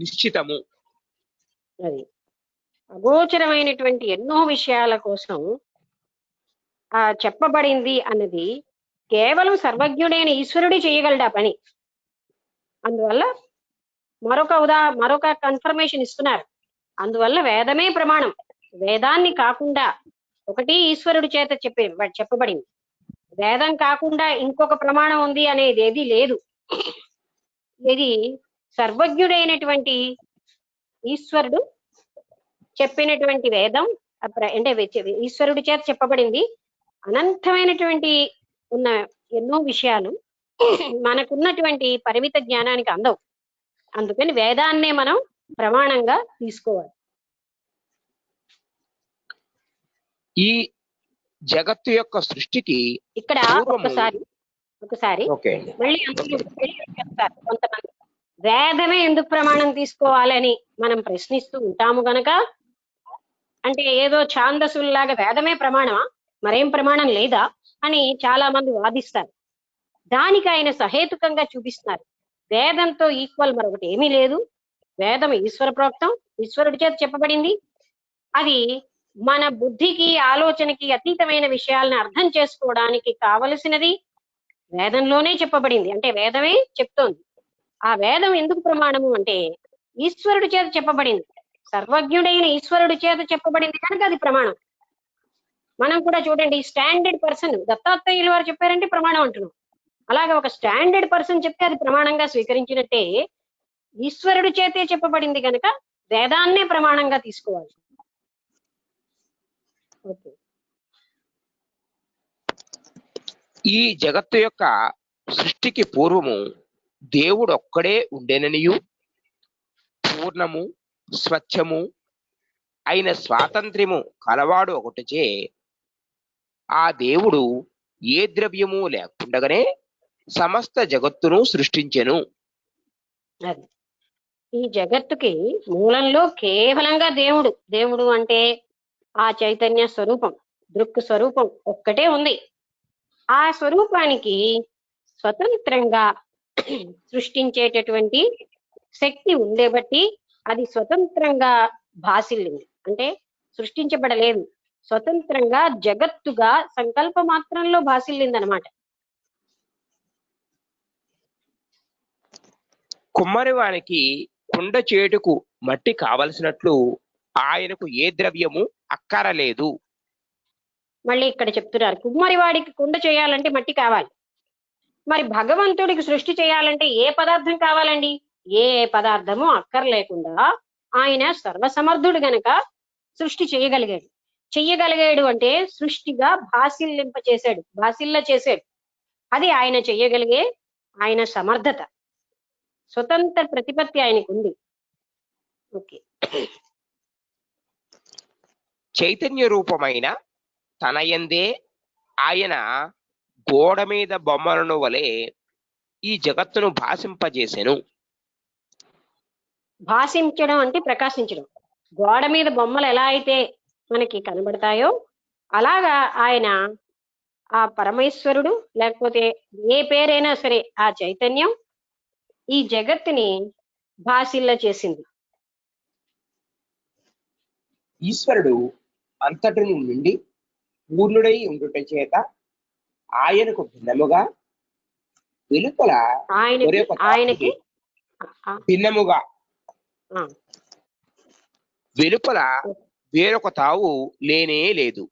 Speaker 2: నిశ్చితము.
Speaker 3: అది అగోచరమైనటువంటి ఎన్నో విషయాల కోసం చెప్పబడింది అన్నది కేవలం సర్వజ్ఞుడైన ఈశ్వరుడే చేయగలడు ఆ పని. అందువల్ల మరొక కన్ఫర్మేషన్ ఇస్తున్నారు. అందువల్ల వేదమే ప్రమాణం. వేదాన్ని కాకుండా ఒకటి ఈశ్వరుడి చేత చెప్పబడింది. వేదం కాకుండా ఇంకొక ప్రమాణం ఉంది అనేది ఏది లేదు. ఇది సర్వజ్ఞుడైనటువంటి ఈశ్వరుడు చెప్పినటువంటి వేదం, అంటే ఈశ్వరుడి చేత చెప్పబడింది. అనంతమైనటువంటి ఉన్న ఎన్నో విషయాలు మనకున్నటువంటి పరిమిత జ్ఞానానికి అందవు. అందుకని వేదాన్నే మనం ప్రమాణంగా తీసుకోవాలి.
Speaker 2: ఈ జగత్తు యొక్క సృష్టికి
Speaker 3: ఇక్కడ ఒకసారి మళ్ళీ చెప్తారు కొంతమంది, వేదమే ఎందుకు ప్రమాణం తీసుకోవాలని మనం ప్రశ్నిస్తూ ఉంటాము గనక, అంటే ఏదో ఛాందసుల్లాగా వేదమే ప్రమాణమా, మరేం ప్రమాణం లేదా అని చాలా మంది వాదిస్తారు. దానికి ఆయన సహేతుకంగా చూపిస్తున్నారు. వేదంతో ఈక్వల్ మరొకటి ఏమీ లేదు. వేదం ఈశ్వర ప్రోక్తం, ఈశ్వరుడి చేత చెప్పబడింది. అది మన బుద్ధికి ఆలోచనకి అతీతమైన విషయాలను అర్థం చేసుకోవడానికి కావలసినది వేదంలోనే చెప్పబడింది. అంటే వేదమే చెప్తోంది. ఆ వేదం ఎందుకు ప్రమాణము అంటే ఈశ్వరుడి చేత చెప్పబడింది. సర్వజ్ఞుడైన ఈశ్వరుడి చేత చెప్పబడింది కనుక అది ప్రమాణం. మనం కూడా చూడండి, స్టాండర్డ్ పర్సన్ దత్తాత్రేయులు వారు చెప్పారంటే ప్రమాణం అంటున్నాం. అలాగే ఒక స్టాండర్డ్ పర్సన్ చెప్తే అది ప్రమాణంగా స్వీకరించినట్టే ఈశ్వరుడి చేతే చెప్పబడింది కనుక వేదాన్నే ప్రమాణంగా తీసుకోవాలి. ఓకే.
Speaker 2: ఈ జగత్తు యొక్క సృష్టికి పూర్వము దేవుడు ఒక్కడే ఉండేననియు పూర్ణము స్వచ్ఛము అయిన స్వాతంత్ర్యము కలవాడు ఒకటిచే ఆ దేవుడు ఏ ద్రవ్యము లేకుండగానే సమస్త జగత్తును సృష్టించెను.
Speaker 3: ఈ జగత్తుకి మూలంలో కేవలంగా దేవుడు అంటే ఆ చైతన్య స్వరూపం, దృక్ స్వరూపం ఒక్కటే ఉంది. ఆ స్వరూపానికి స్వతంత్రంగా సృష్టించేటటువంటి శక్తి ఉండే బట్టి అది స్వతంత్రంగా భాసిల్లింది. అంటే సృష్టించబడలేదు, స్వతంత్రంగా జగత్తుగా సంకల్ప మాత్రంలో భాసిల్లింది అనమాట.
Speaker 2: కుమ్మరివానికి కుండ చేటుకు మట్టి కావలసినట్లు ఆయనకు ఏ ద్రవ్యము అక్కరలేదు.
Speaker 3: మళ్ళీ ఇక్కడ చెప్తున్నారు, కుమ్మరివాడికి కుండ చేయాలంటే మట్టి కావాలి. మరి భగవంతుడికి సృష్టి చేయాలంటే ఏ పదార్థం కావాలండి? ఏ పదార్థము అక్కర్లేకుండా ఆయన సర్వసమర్థుడు గనక సృష్టి చెయ్యగలిగాడు అంటే సృష్టిగా భాసిల్ల చేశాడు. అది ఆయన చెయ్యగలిగే ఆయన సమర్థత, స్వతంత్ర ప్రతిపత్తి ఆయనకు ఉంది. ఓకే.
Speaker 2: చైతన్య రూపమైన తనయందే ఆయన గోడ మీద బొమ్మలను వలె ఈ జగత్తును భాషింపజేసెను.
Speaker 3: భాషించడం అంటే ప్రకాశించడం. గోడ మీద బొమ్మలు ఎలా అయితే మనకి కనబడతాయో అలాగా ఆయన, ఆ పరమేశ్వరుడు లేకపోతే ఏ పేరైనా సరే ఆ చైతన్యం ఈ జగత్తుని భాసిల్ల చేసింది.
Speaker 2: ఈశ్వరుడు అంతటి నుండి పూర్ణుడై ఉండుట చేత ఆయనకు భిన్నముగా వెలుపల
Speaker 3: ఆయనకి
Speaker 2: భిన్నముగా వెలుపల వేరొక తావు లేనే లేదు.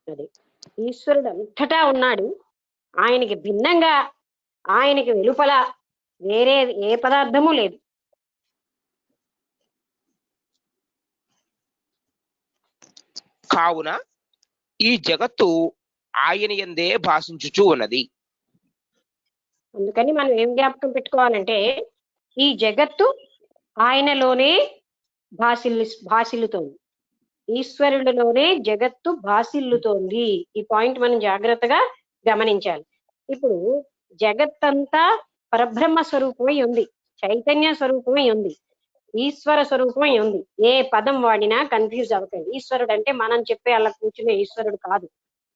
Speaker 3: అది ఈశ్వరుడు అంతటా ఉన్నాడు. ఆయనకి భిన్నంగా, ఆయనకి వెలుపల వేరే ఏ పదార్థము లేదు.
Speaker 2: కావున ఈ జగత్తు ఆయన యందే భాషించుచు ఉన్నది.
Speaker 3: అందుకని మనం ఏం జ్ఞాపకం పెట్టుకోవాలంటే ఈ జగత్తు ఆయనలోనే భాసిల్లుతోంది. ఈశ్వరుడిలోనే జగత్తు భాసిల్లుతోంది. ఈ పాయింట్ మనం జాగ్రత్తగా గమనించాలి. ఇప్పుడు జగత్తంతా పరబ్రహ్మ స్వరూపమై ఉంది, చైతన్య స్వరూపమై ఉంది, ఈశ్వర స్వరూపమై ఉంది. ఏ పదం వాడినా కన్ఫ్యూజ్ అవ్వకండి. ఈశ్వరుడు అంటే మనం చెప్పే అలా కూర్చునే ఈశ్వరుడు కాదు.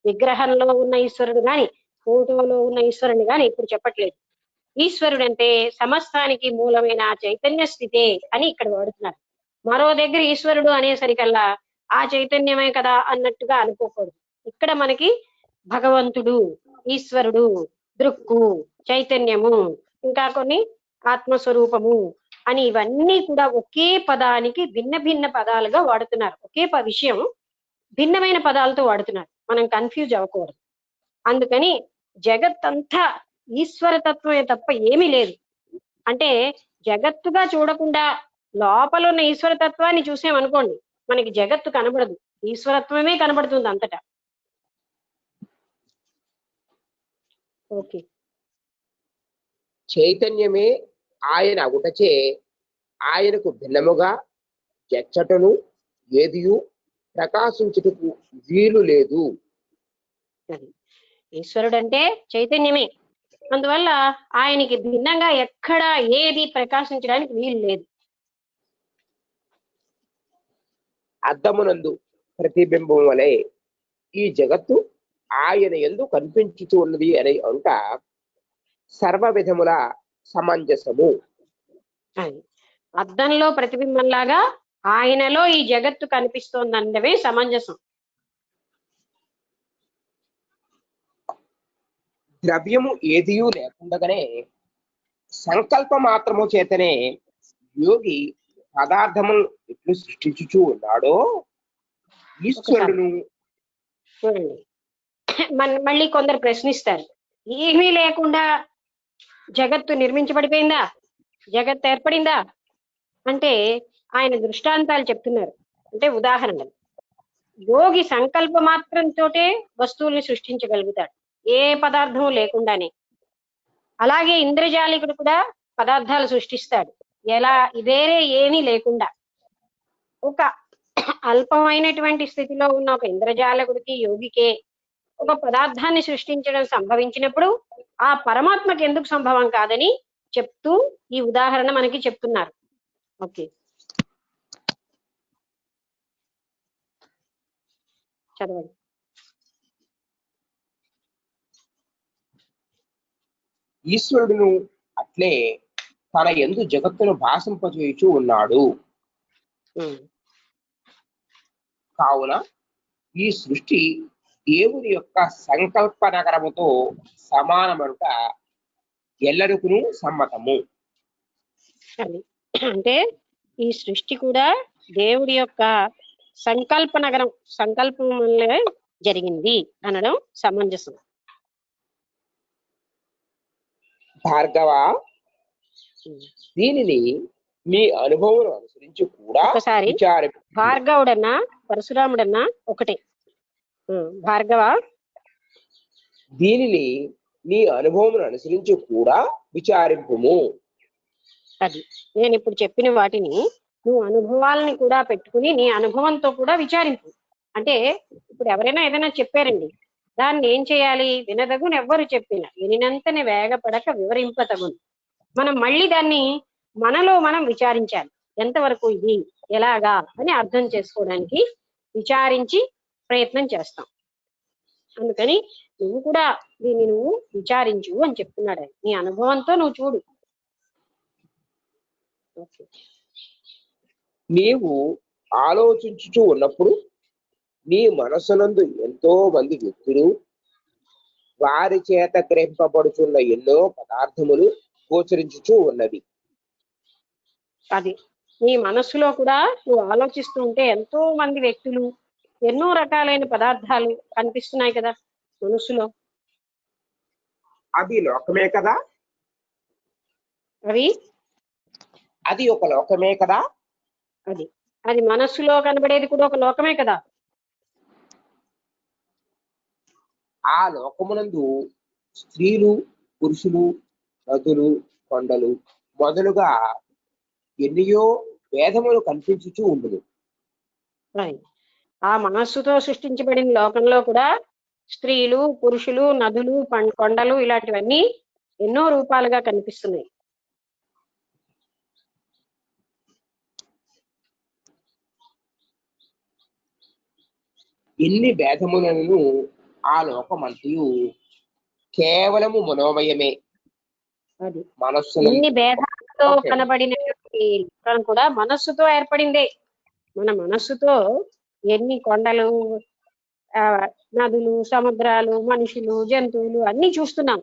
Speaker 3: విగ్రహంలో ఉన్న ఈశ్వరుడు గాని, ఫోటోలో ఉన్న ఈశ్వరుని గాని ఇప్పుడు చెప్పట్లేదు. ఈశ్వరుడు అంటే సమస్తానికి మూలమైన చైతన్య స్థితే అని ఇక్కడ వాడుతున్నారు. మరో దగ్గర ఈశ్వరుడు అనేసరికల్లా ఆ చైతన్యమే కదా అన్నట్టుగా అనుకోకూడదు. ఇక్కడ మనకి భగవంతుడు, ఈశ్వరుడు, దృక్కు, చైతన్యము, ఇంకా కొన్ని ఆత్మస్వరూపము అని ఇవన్నీ కూడా ఒకే పదానికి భిన్న భిన్న పదాలుగా వాడుతున్నారు. ఒకే విషయం భిన్నమైన పదాలతో వాడుతున్నారు. మనం కన్ఫ్యూజ్ అవ్వకూడదు. అందుకని జగత్తంతా ఈశ్వర తత్వమే తప్ప ఏమీ లేదు. అంటే జగత్తుగా చూడకుండా లోపల ఉన్న ఈశ్వర తత్వాన్ని చూసామనుకోండి, మనకి జగత్తు కనబడదు, ఈశ్వరత్వమే కనబడుతుంది అంతటా. ఓకే.
Speaker 2: చైతన్యమే ఆయన అగుటచే ఆయనకు భిన్నముగా ఎచ్చటను ఏదియు ప్రకాశించుటకు వీలు లేదు.
Speaker 3: అది ఈశ్వరుడు అంటే చైతన్యమే, అందువల్ల ఆయనకి భిన్నంగా ఎక్కడా ఏది ప్రకాశించడానికి వీలు లేదు.
Speaker 2: అద్దమునందు ప్రతిబింబం వలె ఈ జగత్తు ఆయన యందు కనిపించుతూ ఉన్నది అని అంట సర్వ విధముల సమంజసము.
Speaker 3: అది అద్దంలో ప్రతిబింబంలాగా ఆయనలో ఈ జగత్తు కనిపిస్తోందన్నవే సమంజసం.
Speaker 2: ద్రవ్యము ఏదియూ లేకుండగానే సంకల్ప మాత్రము చేతనే యోగి పదార్థమును ఎట్లు సృష్టించుచూ ఉన్నాడో ఈశ్వరుడును.
Speaker 3: చూడండి, మళ్ళీ కొందరు ప్రశ్నిస్తారు, ఏమీ లేకుండా జగత్తు నిర్మించబడిపోయిందా, జగత్తు ఏర్పడిందా అంటే ఆయన దృష్టాంతాలు చెప్తున్నారు. అంటే ఉదాహరణలు, యోగి సంకల్ప మాత్రంతోటే వస్తువుల్ని సృష్టించగలుగుతాడు, ఏ పదార్థం లేకుండానే. అలాగే ఇంద్రజాలికుడు కూడా పదార్థాలు సృష్టిస్తాడు, ఎలా వేరే ఏమీ లేకుండా. ఒక అల్పమైనటువంటి స్థితిలో ఉన్న ఒక ఇంద్రజాలకుడికి, యోగికే ఒక పదార్థాన్ని సృష్టించడం సంభవించినప్పుడు ఆ పరమాత్మకి ఎందుకు సంభవం కాదని చెప్తూ ఈ ఉదాహరణ మనకి చెప్తున్నారు. ఓకే, చదవండి.
Speaker 2: ఈశ్వరుడును అట్లే తన యందు జగత్తును భాషింపచేయుచూ ఉన్నాడు. కావున ఈ సృష్టి దేవుని యొక్క సంకల్ప నగరముతో సమానమనుట ఎల్లరికును సమ్మతము.
Speaker 3: అంటే ఈ సృష్టి కూడా దేవుడి యొక్క సంకల్ప నగరం, సంకల్పం వల్లే జరిగింది అనడం సమంజసం.
Speaker 2: భార్గవ, దీనిని మీ అనుభవం అనుసరించి కూడా
Speaker 3: ఒకసారి భార్గవుడన్నా పరశురాముడన్నా ఒకటే. భార్గవ,
Speaker 2: దీనిని నీ అనుభవం అనుసరించి కూడా విచారింపుము.
Speaker 3: అది నేను ఇప్పుడు చెప్పిన వాటిని నువ్వు అనుభవాలని కూడా పెట్టుకుని నీ అనుభవంతో కూడా విచారింపు. అంటే ఇప్పుడు ఎవరైనా ఏదైనా చెప్పారండి, దాన్ని ఏం చేయాలి? వినదగును ఎవ్వరు చెప్పిన వినినంతనే వేగపడక వివరింపతగును. మనం మళ్ళీ దాన్ని మనలో మనం విచారించాలి. ఎంతవరకు ఇది ఎలాగా అని అర్థం చేసుకోవడానికి విచారించి ప్రయత్నం చేస్తాం. అందుకని నువ్వు కూడా దీన్ని నువ్వు విచారించు అని చెప్తున్నాడు. నీ అనుభవంతో నువ్వు చూడు.
Speaker 2: నీవు ఆలోచించుచూ ఉన్నప్పుడు నీ మనసునందు ఎంతో మంది వ్యక్తులు, వారి చేత గ్రహింపబడుతున్న ఎన్నో పదార్థములు గోచరించుచూ ఉన్నది.
Speaker 3: అది నీ మనస్సులో కూడా నువ్వు ఆలోచిస్తూ ఉంటే ఎంతో మంది వ్యక్తులు, ఎన్నో రకాలైన పదార్థాలు కనిపిస్తున్నాయి కదా మనస్సులో.
Speaker 2: అది లోకమే కదా, అది ఒక లోకమే కదా.
Speaker 3: అది మనస్సులో కనబడేది కూడా ఒక లోకమే కదా.
Speaker 2: ఆ లోకమునందు స్త్రీలు పురుషులు నదులు కొండలు మొదలుగా ఎన్నయో భేదములు కనిపించుచూ ఉండును.
Speaker 3: ఆ మనస్సుతో సృష్టించబడిన లోకంలో కూడా స్త్రీలు పురుషులు నదులు కొండలు ఇలాంటివన్నీ ఎన్నో రూపాలుగా కనిపిస్తున్నాయి.
Speaker 2: ఎన్ని భేదములను ఆ లోకమంతయు కేవలము మనోమయమే.
Speaker 3: అది
Speaker 2: మనస్సును
Speaker 3: ఎన్ని భేదాలతో కనబడినటువంటి లోకం కూడా మనస్సుతో ఏర్పడిందే. మన మనస్సుతో ఎన్ని కొండలు నదులు సముద్రాలు మనుషులు జంతువులు అన్ని చూస్తున్నాం.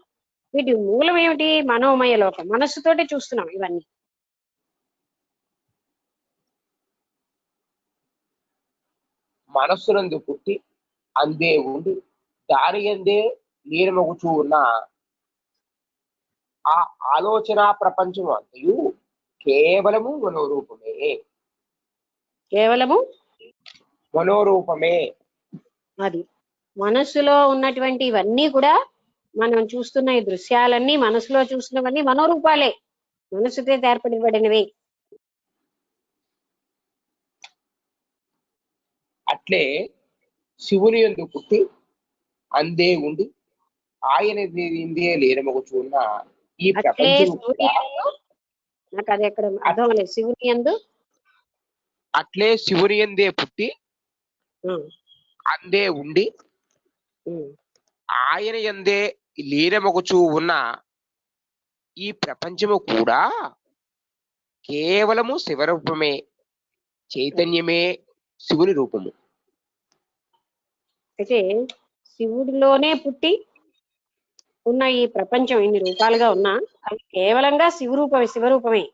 Speaker 3: వీటి మూలం ఏమిటి? మనోమయ లోకం. మనస్సుతోటే చూస్తున్నాం ఇవన్నీ.
Speaker 2: మనస్సునందు పుట్టి అందే ఉండి దాని అందే లీనమగుచూ ఉన్న ఆ ఆలోచన ప్రపంచం అంతయు కేవలము మనోరూపమే.
Speaker 3: కేవలము
Speaker 2: మనోరూపమే.
Speaker 3: అది మనస్సులో ఉన్నటువంటి ఇవన్నీ కూడా మనం చూస్తున్న ఈ దృశ్యాలన్నీ మనసులో చూస్తున్నవన్నీ మనోరూపాలే, మనసుతో ఏర్పడబడినవి.
Speaker 2: అట్లే శివుని యందు పుట్టి అందే ఉండి ఆయన ఇందే లీనమగుచూ ఉన్న ఈ
Speaker 3: అట్లే
Speaker 2: ప్రపంచం
Speaker 3: నాకు అది ఎక్కడ అర్థం లేదు. శివుని యందు
Speaker 2: అట్లే శివుని యందే పుట్టి అందే ఉండి ఆయన యందే లీనమగుచూ ఉన్న ఈ ప్రపంచము కూడా కేవలము శివరూపమే, చైతన్యమే శివుని రూపము.
Speaker 3: అయితే శివుడిలోనే పుట్టి ఉన్న ఈ ప్రపంచం ఇన్ని రూపాలుగా ఉన్నా అవి కేవలంగా శివరూపమే.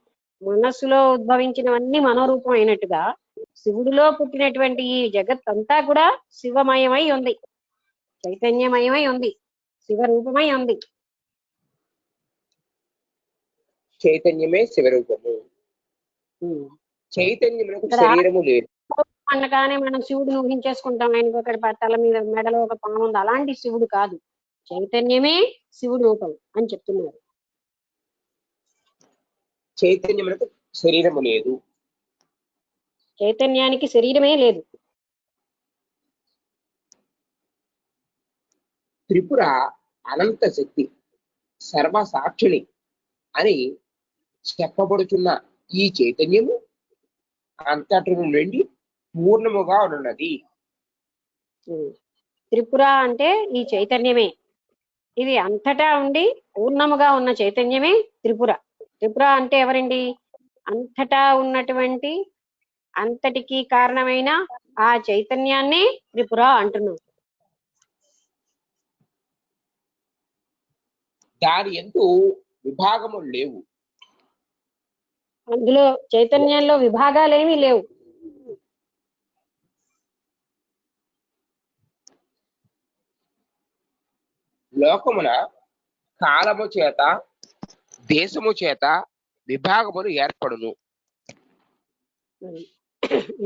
Speaker 3: మనస్సులో ఉద్భవించినవన్నీ మనోరూపం అయినట్టుగా శివుడిలో పుట్టినటువంటి ఈ జగత్ అంతా కూడా శివమయమై ఉంది, చైతన్యమయమై ఉంది, శివరూపమై ఉంది.
Speaker 2: చైతన్యమే శివరూపము. చైతన్యమునకు శరీరము లేదు
Speaker 3: అనగానే మనం శివుడిని ఊహించేసుకుంటాం. ఆయనకు ఒక తల మీద మెడలో ఒక పాము ఉంది. అలాంటి శివుడు కాదు, చైతన్యమే శివుడు రూపం అని చెప్తున్నారు.
Speaker 2: చైతన్యమునకు శరీరము లేదు.
Speaker 3: చైతన్యానికి శరీరమే లేదు.
Speaker 2: త్రిపుర అనంత శక్తి సర్వసాక్షిణి అని చెప్పబడుచున్న ఈ చైతన్యము అంతటి నుండి పూర్ణముగా ఉన్నది.
Speaker 3: త్రిపుర అంటే ఈ చైతన్యమే. ఇది అంతటా ఉండి పూర్ణముగా ఉన్న చైతన్యమే త్రిపుర. త్రిపుర అంటే ఎవరండి? అంతటా ఉన్నటువంటి అంతటికి కారణమైన ఆ చైతన్యాన్ని త్రిపుర అంటున్నాం.
Speaker 2: దాని ఎందు విభాగములు లేవు.
Speaker 3: అందులో చైతన్యంలో విభాగాలేమీ లేవు.
Speaker 2: లోకమున కాలము చేత దేశము చేత విభాగములు ఏర్పడును.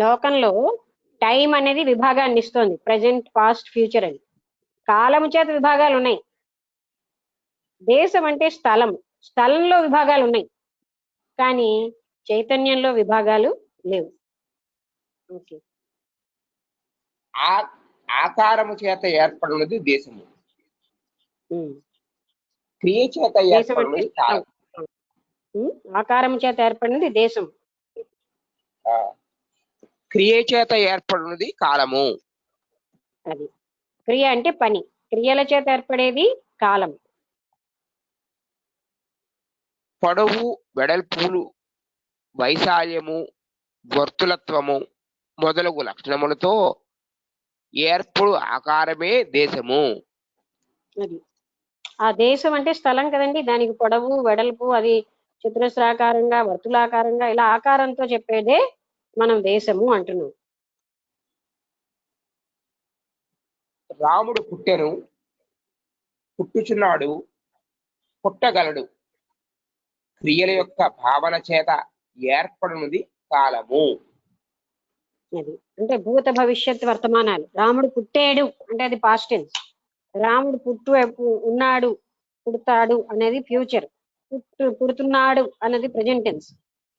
Speaker 3: లోకంలో టైం అనేది విభాగాన్ని ఇస్తోంది, ప్రజెంట్ పాస్ట్ ఫ్యూచర్ అని. కాలము చేత విభాగాలు ఉన్నాయి. దేశం అంటే స్థలంలో విభాగాలు ఉన్నాయి, కానీ చైతన్యంలో విభాగాలు లేవు. ఓకే.
Speaker 2: ఆకారము చేత ఏర్పడినది దేశము, క్రియ చేత ఏర్పడినది కాలం.
Speaker 3: ఆకారము చేత ఏర్పడినది దేశం,
Speaker 2: క్రియ చేత ఏర్పడినది కాలము.
Speaker 3: అది క్రియ అంటే పని, క్రియల చేత ఏర్పడేది కాలం.
Speaker 2: పొడవు వెడల్పులు వైశాల్యము వర్తులత్వము మొదలగు లక్షణములతో ఏర్పడు ఆకారమే దేశము.
Speaker 3: అది ఆ దేశం అంటే స్థలం కదండి. దానికి పొడవు వెడల్పు అది చతురస్రాకారంగా వర్తులాకారంగా ఇలా ఆకారంతో చెప్పేదే మనం దేశము అంటున్నాం.
Speaker 2: రాముడు పుట్టెను, పుట్టుచున్నాడు, పుట్టగలడు. క్రియల యొక్క భావన చేత ఏర్పడినది కాలము.
Speaker 3: అది అంటే భూత భవిష్యత్ వర్తమానాలు. రాముడు పుట్టాడు అంటే అది పాస్ట్ టెన్స్, రాముడు ఉన్నాడు, పుడతాడు అనేది ఫ్యూచర్, పుడుతున్నాడు అనేది ప్రెజెంట్ టెన్స్.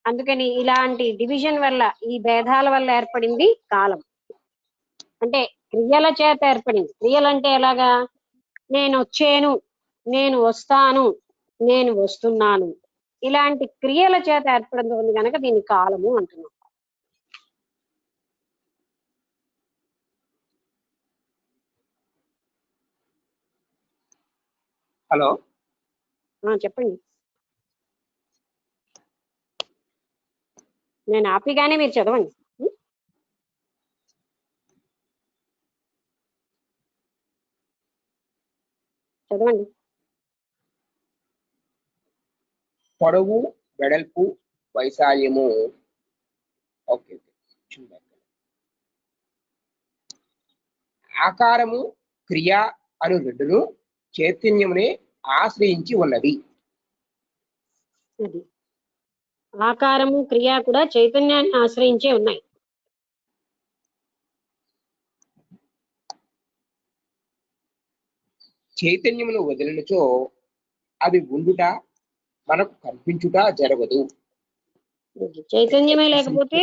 Speaker 3: అందుకని ఇలాంటి డివిజన్ వల్ల, ఈ భేదాల వల్ల ఏర్పడింది కాలం. అంటే క్రియల చేత ఏర్పడింది. క్రియలు అంటే ఎలాగా? నేను వచ్చాను, నేను వస్తాను, నేను వస్తున్నాను, ఇలాంటి క్రియల చేత ఏర్పడింది కనుక దీన్ని కాలము అంటున్నాం.
Speaker 2: హలో,
Speaker 3: చెప్పండి. నేను ఆపిగానే మీరు చదవండి. చదవండి.
Speaker 2: పొడవు, వెడల్పు, వైశాల్యము. ఓకే, ఆకారము, క్రియ అను రెండును చైతన్యమునే ఆశ్రయించి ఉన్నది.
Speaker 3: అది ఆకారము, క్రియ కూడా చైతన్యాన్ని ఆశ్రయించే ఉన్నాయి.
Speaker 2: చైతన్యమును వదిలినచో అది ఉండుట, మనకు కనిపించుట జరగదు.
Speaker 3: చైతన్యమే లేకపోతే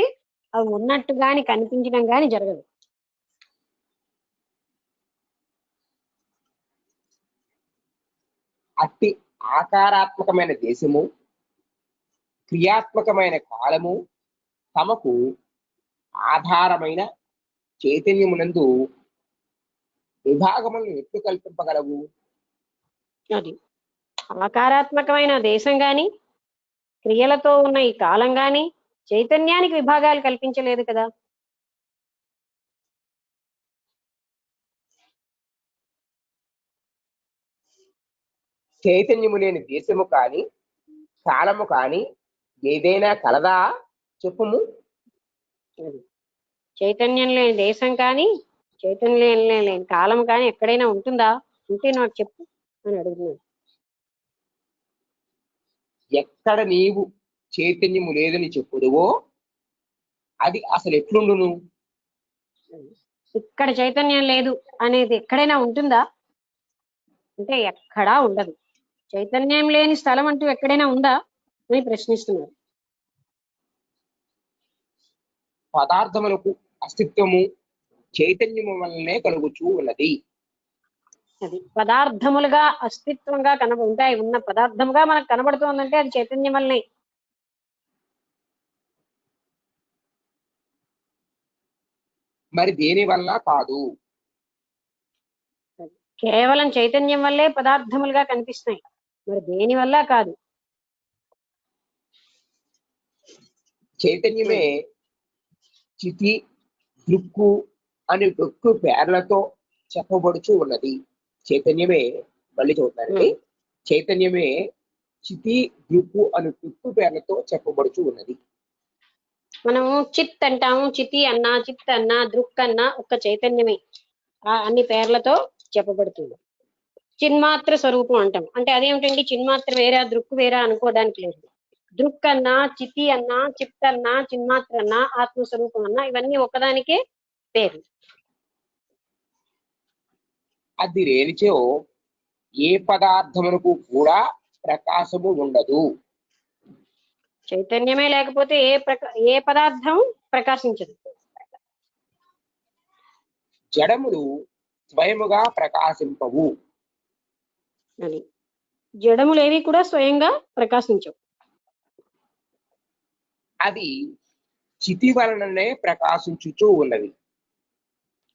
Speaker 3: అవి ఉన్నట్టు గాని కనిపించడం గాని జరగదు.
Speaker 2: అట్టి ఆకారాత్మకమైన దేశము, క్రియాత్మకమైన కాలము తమకు ఆధారమైన చైతన్యమునందు విభాగములను ఎట్లు కల్పింపగలవు?
Speaker 3: అది ఆకారాత్మకమైన దేశం గాని, క్రియలతో ఉన్న ఈ కాలం గాని చైతన్యానికి విభాగాలు కల్పించలేదు కదా.
Speaker 2: చైతన్యము లేని దేశము కాని కాలము కాని ఏదైనా కలదా చెప్పుము.
Speaker 3: చైతన్యం లేని దేశం కానీ, చైతన్యం లేని కాలం కానీ ఎక్కడైనా ఉంటుందా? ఉంటే నాకు చెప్పు అని అడుగుతున్నాను.
Speaker 2: ఎక్కడ నీవు చైతన్యము లేదని చెప్పుదువో అది అసలు ఎట్లుండును?
Speaker 3: ఇక్కడ చైతన్యం లేదు అనేది ఎక్కడైనా ఉంటుందా అంటే ఎక్కడా ఉండదు. చైతన్యం లేని స్థలం అంటూ ఎక్కడైనా ఉందా అని ప్రశ్నిస్తున్నారు.
Speaker 2: పదార్థములకు అస్తిత్వము చైతన్యము వల్లనే కలుగుచూ ఉన్నది.
Speaker 3: అది పదార్థములుగా అస్తిత్వంగా ఉంటాయి. ఉన్న పదార్థముగా మనకు కనబడుతోందంటే అది చైతన్యం వల్లనే.
Speaker 2: మరి దేని వల్ల కాదు?
Speaker 3: కేవలం చైతన్యం వల్లే పదార్థములుగా కనిపిస్తున్నాయి, మరి దేని వల్ల కాదు.
Speaker 2: చైతన్యమే చితి, దృక్కు అని దొక్కు పేర్లతో చెప్పబడుచు ఉన్నది. చైతన్యమే, మళ్ళీ చూస్తానండి, చైతన్యమే చితి, దృక్కు అని దొక్కు పేర్లతో చెప్పబడుచు ఉన్నది.
Speaker 3: మనము చిత్ అంటాము, చితి అన్నా, చిత్ అన్నా, దృక్ అన్నా ఒక్క చైతన్యమే, అన్ని పేర్లతో చెప్పబడుతుంది. చిన్మాత్ర స్వరూపం అంటాం. అంటే అదేమిటండి, చిన్మాత్ర వేరా దృక్ వేరా అనుకోవడానికి లేదు. దృక్ అన్నా, చితి అన్నా, చిత్ అన్నా, చిన్మాత్ర అన్నా, ఆత్మస్వరూపం అన్నా ఇవన్నీ ఒకదానికే పేరు.
Speaker 2: అది లేనిచో ఏ పదార్థమునకు కూడా ప్రకాశము ఉండదు.
Speaker 3: చైతన్యమే లేకపోతే ఏ పదార్థం ప్రకాశించదు.
Speaker 2: జడములు స్వయముగా ప్రకాశింపవు.
Speaker 3: అని జడములేవి కూడా స్వయంగా ప్రకాశించవు.
Speaker 2: అది చితి వలననే ప్రకాశించుచూ ఉన్నది.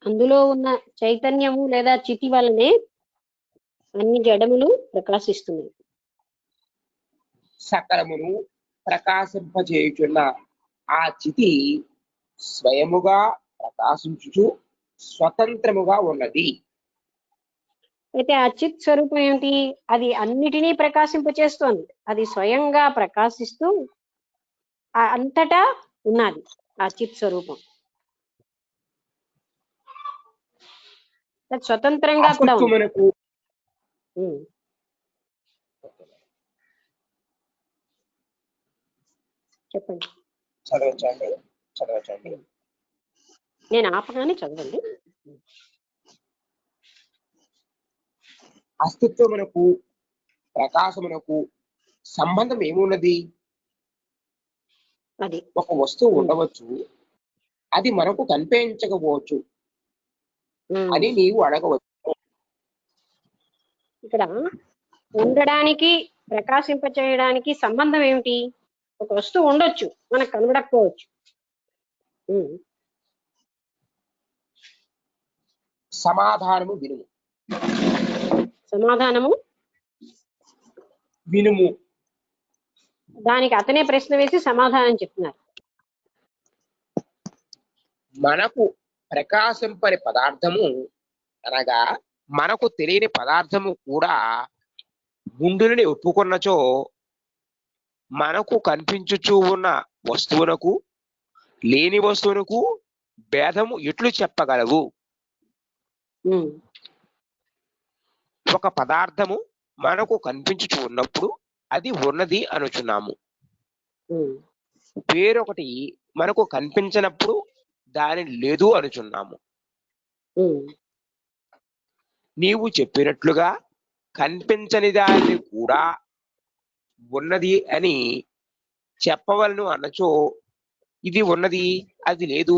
Speaker 3: అందులో ఉన్న చైతన్యము లేదా చితి వలనే అన్ని జడములు ప్రకాశిస్తున్నాయి.
Speaker 2: సకలమును ప్రకాశింపజేయుచున్న ఆ చితి స్వయముగా ప్రకాశించుచు స్వతంత్రముగా ఉన్నది.
Speaker 3: అయితే ఆ చిత్ స్వరూపం ఏమిటి? అది అన్నిటినీ ప్రకాశింపచేస్తోంది. అది స్వయంగా ప్రకాశిస్తూ అంతటా ఉన్నది ఆ చిత్ స్వరూపం. స్వతంత్రంగా కూడా ఉంది. చెప్పండి.
Speaker 2: చదవచ్చండి.
Speaker 3: నేను ఆపగానే చదవండి.
Speaker 2: అస్తిత్వమునకు ప్రకాశమునకు సంబంధం ఏమున్నది?
Speaker 3: అది
Speaker 2: ఒక వస్తువు ఉండవచ్చు, అది మనకు కనిపించకపోవచ్చు అని నీవు అడగవచ్చు.
Speaker 3: ఇక్కడ ఉండడానికి ప్రకాశింప చేయడానికి సంబంధం ఏమిటి? ఒక వస్తువు ఉండొచ్చు, మనకు కనబడకపోవచ్చు.
Speaker 2: సమాధానము వినుము.
Speaker 3: సమాధానము
Speaker 2: వినుము.
Speaker 3: దానికి అతనే ప్రశ్న వేసి సమాధానం చెప్తున్నారు.
Speaker 2: మనకు ప్రకాశింపని పదార్థము అనగా మనకు తెలియని పదార్థము కూడా గుండుని ఒప్పుకున్నచో మనకు కనిపించుచూ ఉన్న వస్తువునకు లేని వస్తువునకు భేదము ఎట్లు చెప్పగలవు? ఒక పదార్థము మనకు కనిపించుచూ ఉన్నప్పుడు అది ఉన్నది అనుచున్నాము. వేరొకటి మనకు కనిపించినప్పుడు దాని లేదు అనుచున్నాము. నీవు చెప్పినట్లుగా కనిపించని దాన్ని కూడా ఉన్నది అని చెప్పవలను అన్నచో ఇది ఉన్నది అది లేదు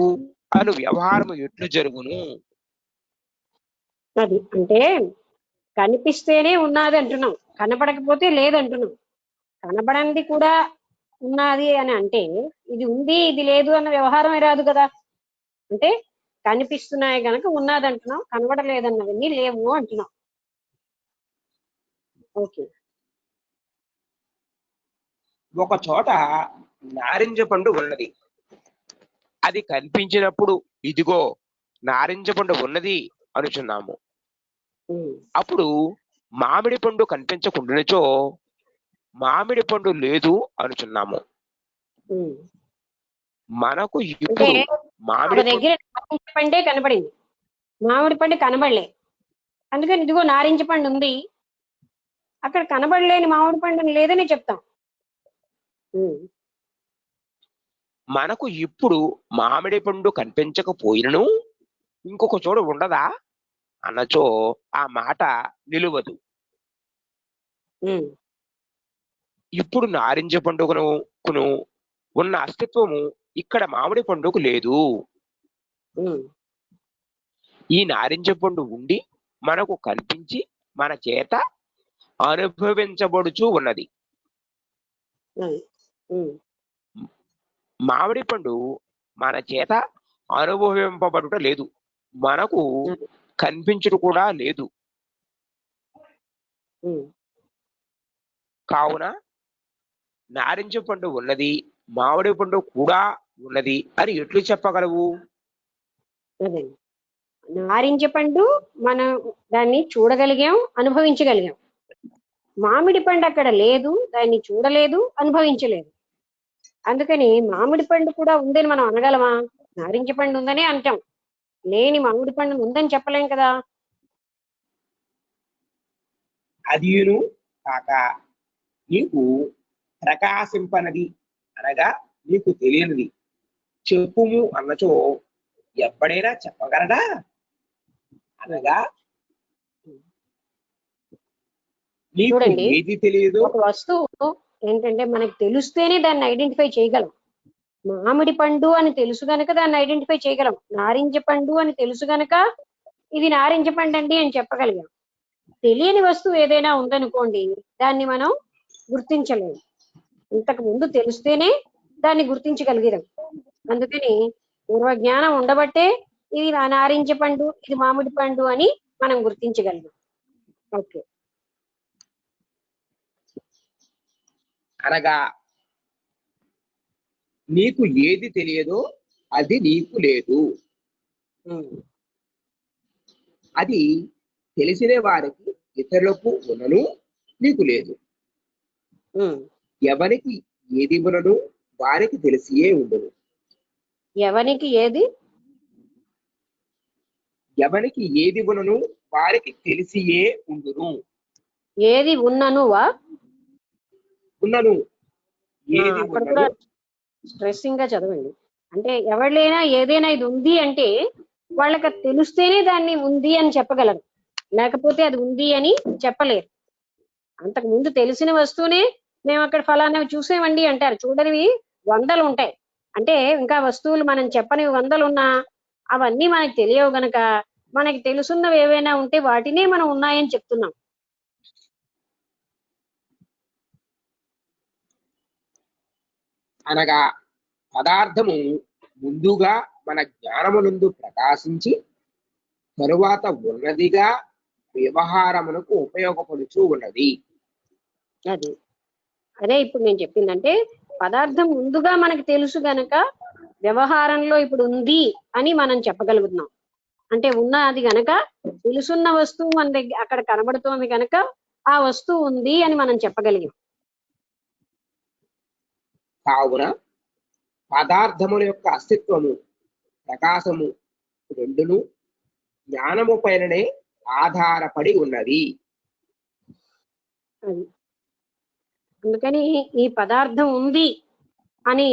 Speaker 2: అను వ్యవహారము ఎట్లు జరుగును?
Speaker 3: అది అంటే కనిపిస్తేనే ఉన్నది అంటున్నాం, కనపడకపోతే లేదంటున్నాం. కనబడంది కూడా ఉన్నది అని అంటే ఇది ఉంది ఇది లేదు అన్న వ్యవహారమే రాదు కదా. అంటే కనిపిస్తున్నాయి కనుక ఉన్నది అంటున్నాం, కనబడలేదన్నవన్నీ లేవు అంటున్నాం. ఓకే.
Speaker 2: ఒక చోట నారింజ పండు ఉన్నది, అది కనిపించినప్పుడు ఇదిగో నారింజ పండు ఉన్నది అనుచున్నాము. అప్పుడు మామిడి పండు కనిపించకుండానిచో మామిడి పండు లేదు అనుచున్నాము. మనకు ఇప్పుడు మామిడి
Speaker 3: దగ్గర నారింజ పండే కనబడింది, మామిడి పండు కనబడలే, అందుకని ఇదిగో నారింజ పండు ఉంది. అక్కడ కనబడలేని మామిడి పండు లేదని చెప్తాం.
Speaker 2: మనకు ఇప్పుడు మామిడి పండు కనిపించకపోయినను ఇంకొక చోట ఉండదా అన్నచో ఆ మాట నిలువదు. ఇప్పుడు నారింజ పండుగను ఉన్న అస్తిత్వము ఇక్కడ మామిడి పండుగ లేదు. ఈ నారింజ పండు ఉండి మనకు కనిపించి మన చేత అనుభవించబడుచు ఉన్నది. మామిడి పండు మన చేత అనుభవింపబడుట లేదు, మనకు కనిపించుట కూడా లేదు. కావున నారింజ పండు ఉన్నది మామిడి పండు కూడా ఉన్నది అని ఎట్లు చెప్పగలవు?
Speaker 3: నారింజ పండు మనం దాన్ని చూడగలిగాం, అనుభవించగలిగాం. మామిడి పండు అక్కడ లేదు, దాన్ని చూడలేదు, అనుభవించలేదు. అందుకని మామిడి పండు కూడా ఉందని మనం అనగలమా? నారింజ పండు ఉందనే అంటాం, లేని మామిడి పండు ఉందని చెప్పలేం కదా.
Speaker 2: అదియును కాక నీకు ప్రకాశింపనది అనగా నీకు తెలియనిది చెప్పుము అన్నచో ఎప్పుడైనా చెప్పగలడా? అనగా నీకు ఏది తెలియదు.
Speaker 3: ఒక వస్తువు ఏంటంటే మనకి తెలిస్తేనే దాన్ని ఐడెంటిఫై చేయగలం. మామిడి పండు అని తెలుసు గనక దాన్ని ఐడెంటిఫై చేయగలం. నారింజ పండు అని తెలుసు గనక ఇది నారింజ పండు అండి అని చెప్పగలిగాం. తెలియని వస్తువు ఏదైనా ఉందనుకోండి, దాన్ని మనం గుర్తించలేము. ఇంతకు ముందు తెలిస్తేనే దాన్ని గుర్తించగలిగాం. అందుకని పూర్వజ్ఞానం ఉండబట్టే ఇది నారింజ పండు, ఇది మామిడి పండు అని మనం గుర్తించగలిగాం. ఓకే.
Speaker 2: అనగా నీకు ఏది తెలియదో అది నీకు లేదు, అది తెలిసిన వారికి ఇతరులకు ఉన్నను నీకు లేదు. ఎవరికి ఏది ఉన్నను వారికి తెలిసియే ఉండను.
Speaker 3: ఎవరికి ఏది
Speaker 2: ఉన్నను వారికి తెలిసియే ఉండును.
Speaker 3: ఏది ఉన్నను ఉన్నను స్ట్రెస్సింగ్ గా చదవండి. అంటే ఎవరినైనా ఏదైనా ఇది ఉంది అంటే వాళ్ళకి తెలిస్తేనే దాన్ని ఉంది అని చెప్పగలరు. లేకపోతే అది ఉంది అని చెప్పలేరు. అంతకు ముందు తెలిసిన వస్తువునే మేము అక్కడ ఫలానావి చూసామండి అంటారు. చూడనివి వందలు ఉంటాయి. అంటే ఇంకా వస్తువులు మనం చెప్పనివి వందలు ఉన్నా అవన్నీ మనకి తెలియవు గనక మనకి తెలుసున్నవి ఏవైనా ఉంటే వాటినే మనం ఉన్నాయని చెప్తున్నాం.
Speaker 2: అనగా పదార్థము ముందుగా మన జ్ఞానమునందు ప్రకాశించి తరువాత ఉన్నదిగా వ్యవహారమునకు ఉపయోగపడుచూ ఉన్నది.
Speaker 3: అది అదే ఇప్పుడు నేను చెప్పిందంటే పదార్థం ముందుగా మనకు తెలుసు గనక వ్యవహారంలో ఇప్పుడు ఉంది అని మనం చెప్పగలుగుతున్నాం. అంటే ఉన్నది గనక తెలుసున్న వస్తువు మన దగ్గర అక్కడ కనబడుతోంది గనక ఆ వస్తువు ఉంది అని మనం చెప్పగలిగాం.
Speaker 2: కావున పదార్థముల యొక్క అస్తిత్వము ప్రకాశము రెండును జ్ఞానము పైననే ఆధారపడి ఉన్నది.
Speaker 3: అది అందుకని ఈ పదార్థం ఉంది అని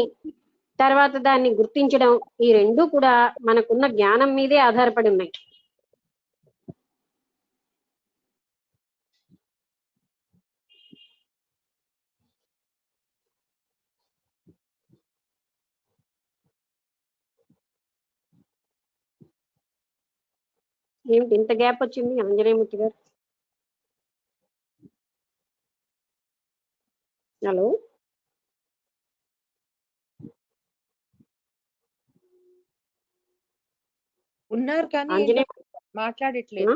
Speaker 3: తర్వాత దాన్ని గుర్తించడం ఈ రెండు కూడా మనకున్న జ్ఞానం మీదే ఆధారపడి ఉన్నాయి. ఏమిటి ఇంత గ్యాప్ వచ్చింది ఆంజనేయమూర్తి గారు? హలో
Speaker 1: ఉన్నారు కానీ
Speaker 3: ఆంజనేయ
Speaker 1: మాట్లాడట్లేదు.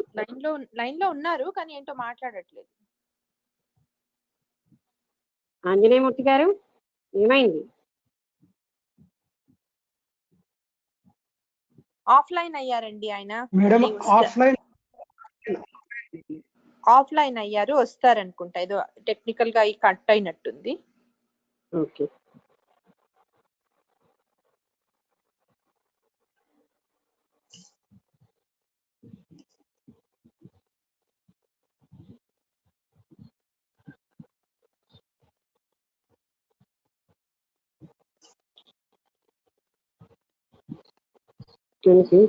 Speaker 1: లైన్ లో ఉన్నారు కానీ ఏంటో మాట్లాడట్లేదు.
Speaker 3: ఆంజనేయమూర్తి గారు ఏమైంది?
Speaker 1: ఆఫ్లైన్ అయ్యారండి ఆయన.
Speaker 4: మేడం
Speaker 1: ఆఫ్లైన్ అయ్యారు, వస్తారనుకుంటా. ఏదో టెక్నికల్ గా కట్ అయినట్టుంది.
Speaker 3: ఓకే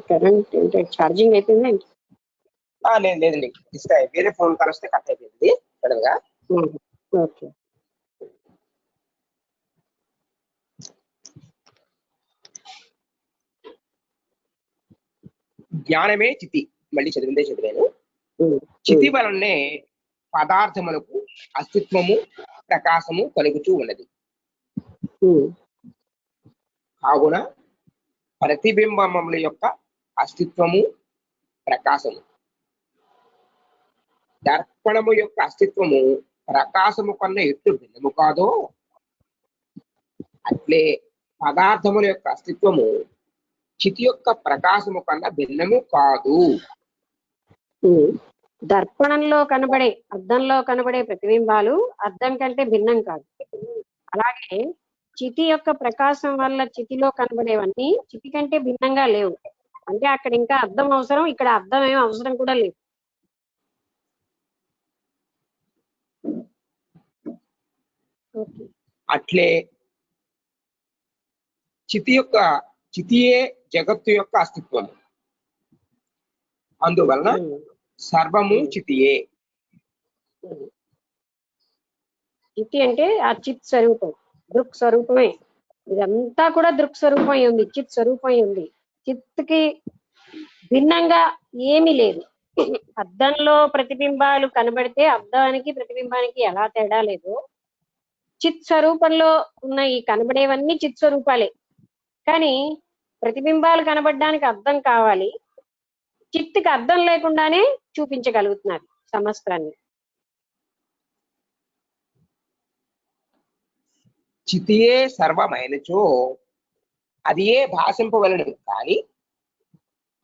Speaker 3: కరెంట్ అంటే ఛార్జింగ్ అయిపోయిందా?
Speaker 2: లేదండి, వేరే ఫోన్ కాల్ వస్తే కట్ అయిపోయింది సడన్ గా.
Speaker 3: ఓకే
Speaker 2: జ్ఞానమే చితి, మళ్ళీ చదివాను. చితి వలనే పదార్థములకు అస్తిత్వము ప్రకాశము కలుగుతూ ఉన్నది. కావున ప్రతిబింబముల యొక్క అస్తిత్వము ప్రకాశము, దర్పణము యొక్క అస్తిత్వము ప్రకాశము కన్నా ఎట్లు భిన్నము కాదో అట్లే పదార్థముల యొక్క అస్తిత్వము చితి యొక్క ప్రకాశము కన్నా భిన్నము కాదు.
Speaker 3: దర్పణంలో కనబడే అద్దంలో కనబడే ప్రతిబింబాలు అద్దం కంటే భిన్నం కాదు. అలాగే చితి యొక్క ప్రకాశం వల్ల చితిలో కనబడేవన్నీ చితి కంటే భిన్నంగా లేవు. అంటే అక్కడ ఇంకా అద్దం అవసరం, ఇక్కడ అద్దం ఏం అవసరం కూడా లేదు.
Speaker 2: అట్లే చితియే జగత్తు యొక్క అస్తిత్వం. అందువలన సర్వము చితియే.
Speaker 3: చితి అంటే ఆ చిత్ స్వరూపం, దృక్ స్వరూపమే. ఇదంతా కూడా దృక్ స్వరూపం ఉంది, చిత్ స్వరూపం ఉంది. చిత్తుకి భిన్నంగా ఏమీ లేదు. అద్దంలో ప్రతిబింబాలు కనబడితే అద్దానికి ప్రతిబింబానికి ఎలా తేడా లేదో చిత్ స్వరూపంలో ఉన్న ఈ కనబడేవన్నీ చిత్ స్వరూపాలే. కానీ ప్రతిబింబాలు కనబడడానికి అద్దం కావాలి, చిత్తుకి అద్దం లేకుండానే చూపించగలుగుతున్నారు సమస్తాన్ని.
Speaker 2: చితియే సర్వమైనచో అది ఏ భాషింపవలను, కానీ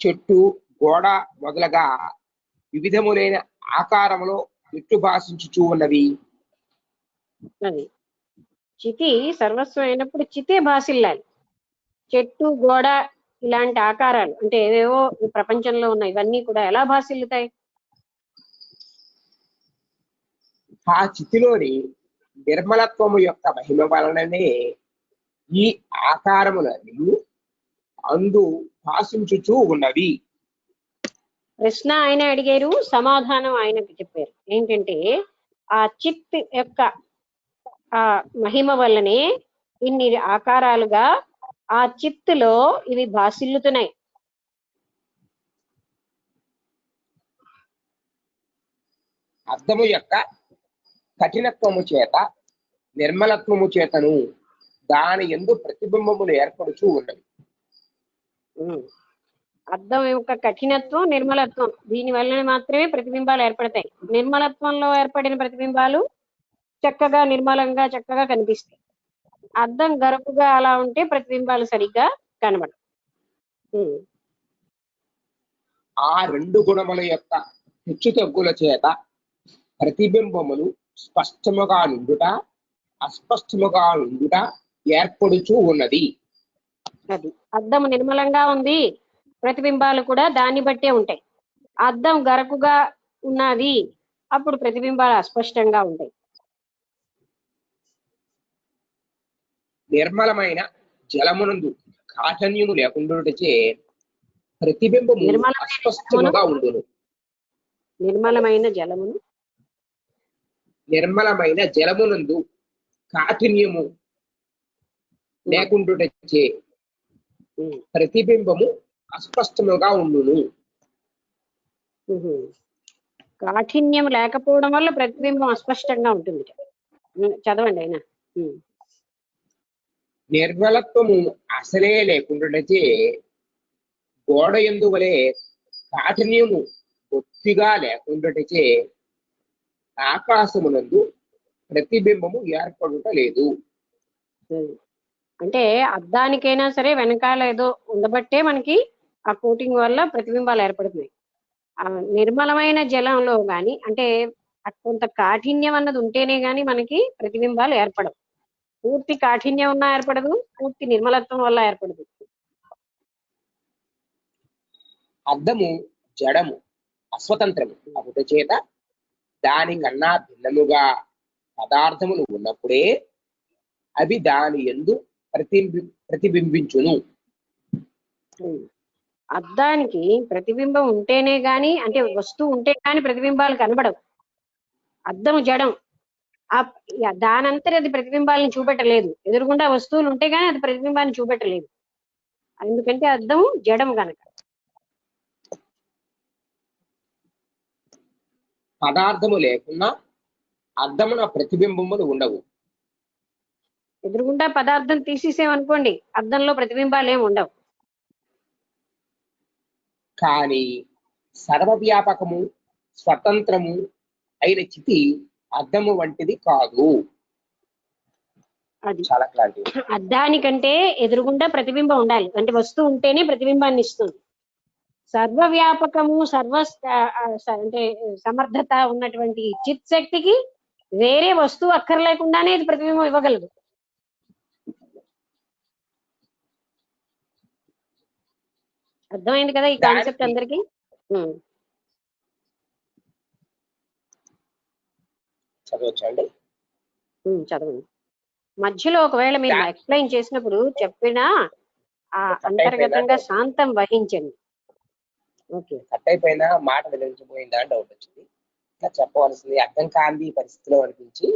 Speaker 2: చెట్టు గోడ మొదలగా వివిధములైన ఆకారములో ఎట్లు భాషించుచూ ఉన్నవి.
Speaker 3: అది చితి సర్వస్వం అయినప్పుడు చితే భాషిల్లాలి. చెట్టు గోడ ఇలాంటి ఆకారాలు అంటే ఏవేవో ప్రపంచంలో ఉన్న ఇవన్నీ కూడా ఎలా భాషిల్లుతాయి?
Speaker 2: ఆ చితిలోని నిర్మలత్వము యొక్క మహిమ వలననే ఈ ఆకారములన్నీ అందు భాషించుచూ ఉన్నవి.
Speaker 3: ప్రశ్న ఆయన అడిగారు, సమాధానం ఆయనకు చెప్పారు. ఏంటంటే ఆ చిత్ యొక్క ఆ మహిమ వల్లనే ఇన్ని ఆకారాలుగా ఆ చిత్తులో ఇవి భాసిల్లుతున్నాయి.
Speaker 2: అద్దము యొక్క కఠినత్వము చేత నిర్మలత్వము చేతను దాని యందు ప్రతిబింబములు ఏర్పడుచూ ఉన్నవి.
Speaker 3: అద్దం యొక్క కఠినత్వం, నిర్మలత్వం, దీని వలన మాత్రమే ప్రతిబింబాలు ఏర్పడతాయి. నిర్మలత్వంలో ఏర్పడిన ప్రతిబింబాలు చక్కగా నిర్మలంగా చక్కగా కనిపిస్తాయి. అద్దం గరుకుగా అలా ఉంటే ప్రతిబింబాలు సరిగ్గా కనబడవు.
Speaker 2: ఆ రెండు గుణముల యొక్క హెచ్చు తగ్గుల చేత ప్రతిబింబములు స్పష్టముగా నుండుట అస్పష్టముగా నుండుట ఏర్పడుచూ ఉన్నది.
Speaker 3: అది అద్దం నిర్మలంగా ఉంది, ప్రతిబింబాలు కూడా దాన్ని బట్టే ఉంటాయి. అద్దం గరకుగా ఉన్నది, అప్పుడు ప్రతిబింబాలు అస్పష్టంగా ఉంటాయి.
Speaker 2: నిర్మలమైన జలమునందు కాఠన్యము లేకుండాచే ప్రతిబింబము అస్పష్టముగా ఉండును.
Speaker 3: నిర్మలమైన జలమును
Speaker 2: నిర్మలమైన జలమునందు కాఠిన్యము లేకుండాచే ప్రతిబింబము అస్పష్టముగా ఉండును.
Speaker 3: కాఠిన్యం లేకపోవడం వల్ల ప్రతిబింబం అస్పష్టంగా ఉంటుంది. చదవండి అయినా.
Speaker 2: నిర్మలత్వము అసలే లేకుండాచే గోడ యందు వలె కాఠిన్యము బొత్తిగా లేకుండాచే ఆకాశమునందు ప్రతిబింబము ఏర్పడుట లేదు.
Speaker 3: అంటే అద్దానికైనా సరే వెనకాల ఏదో ఉండబట్టే మనకి ఆ కోటింగ్ వల్ల ప్రతిబింబాలు ఏర్పడుతున్నాయి. ఆ నిర్మలమైన జలంలో గాని, అంటే కొంత కాఠిన్యం అన్నది ఉంటేనే గాని మనకి ప్రతిబింబాలు ఏర్పడవు. పూర్తి కాఠిన్యం ఉన్నా ఏర్పడదు, పూర్తి నిర్మలత్వం వల్ల ఏర్పడదు.
Speaker 2: అద్దము జడము అస్వతంత్రము అగుట చేత దానికన్నా భిన్నముగా పదార్థములు ఉన్నప్పుడే అవి దాని యందు ప్రతిబింబించును.
Speaker 3: అద్దానికి ప్రతిబింబం ఉంటేనే గాని, అంటే వస్తువు ఉంటే గాని ప్రతిబింబాలు కనబడవు. అద్దము జడం, దానంతరం అది ప్రతిబింబాలను చూపెట్టలేదు. ఎదురుగుండా వస్తువులు ఉంటే గాని అది ప్రతిబింబాన్ని చూపెట్టలేదు. ఎందుకంటే అద్దం జడం గనక.
Speaker 2: పదార్థము లేకున్నా అద్దమున ప్రతిబింబములు ఉండవు.
Speaker 3: ఎదురుగుండా పదార్థం తీసేసామనుకోండి, అద్దంలో ప్రతిబింబాలు ఏమి ఉండవు.
Speaker 2: కానీ సర్వవ్యాపకము స్వతంత్రము అయిన చితి అద్దము వంటిది కాదు.
Speaker 3: అది
Speaker 2: చాలా క్లారిటీ.
Speaker 3: అద్దానికంటే ఎదురుగుండా ప్రతిబింబం ఉండాలి, అంటే వస్తువు ఉంటేనే ప్రతిబింబాన్ని ఇస్తుంది. సర్వవ్యాపకము అంటే సమర్థత ఉన్నటువంటి చిత్ శక్తికి వేరే వస్తువు అక్కర్లేకుండానే ఇది ప్రతిబింబం ఇవ్వగలదు. అర్థమైంది కదా ఈ కాన్సెప్ట్ అందరికి?
Speaker 2: చదవచ్చండి?
Speaker 3: చదవండి. మధ్యలో ఒకవేళ మీరు ఎక్స్ప్లెయిన్ చేసినప్పుడు చెప్పినా అంతర్గతంగా శాంతం వహించండి. ఓకే.
Speaker 2: కట్ అయిపోయినా మాట వినిపించబోయిందా అని డౌట్ వచ్చింది. ఇంకా చెప్పవలసింది అర్థం కాని పరిస్థితిలో అనిపించి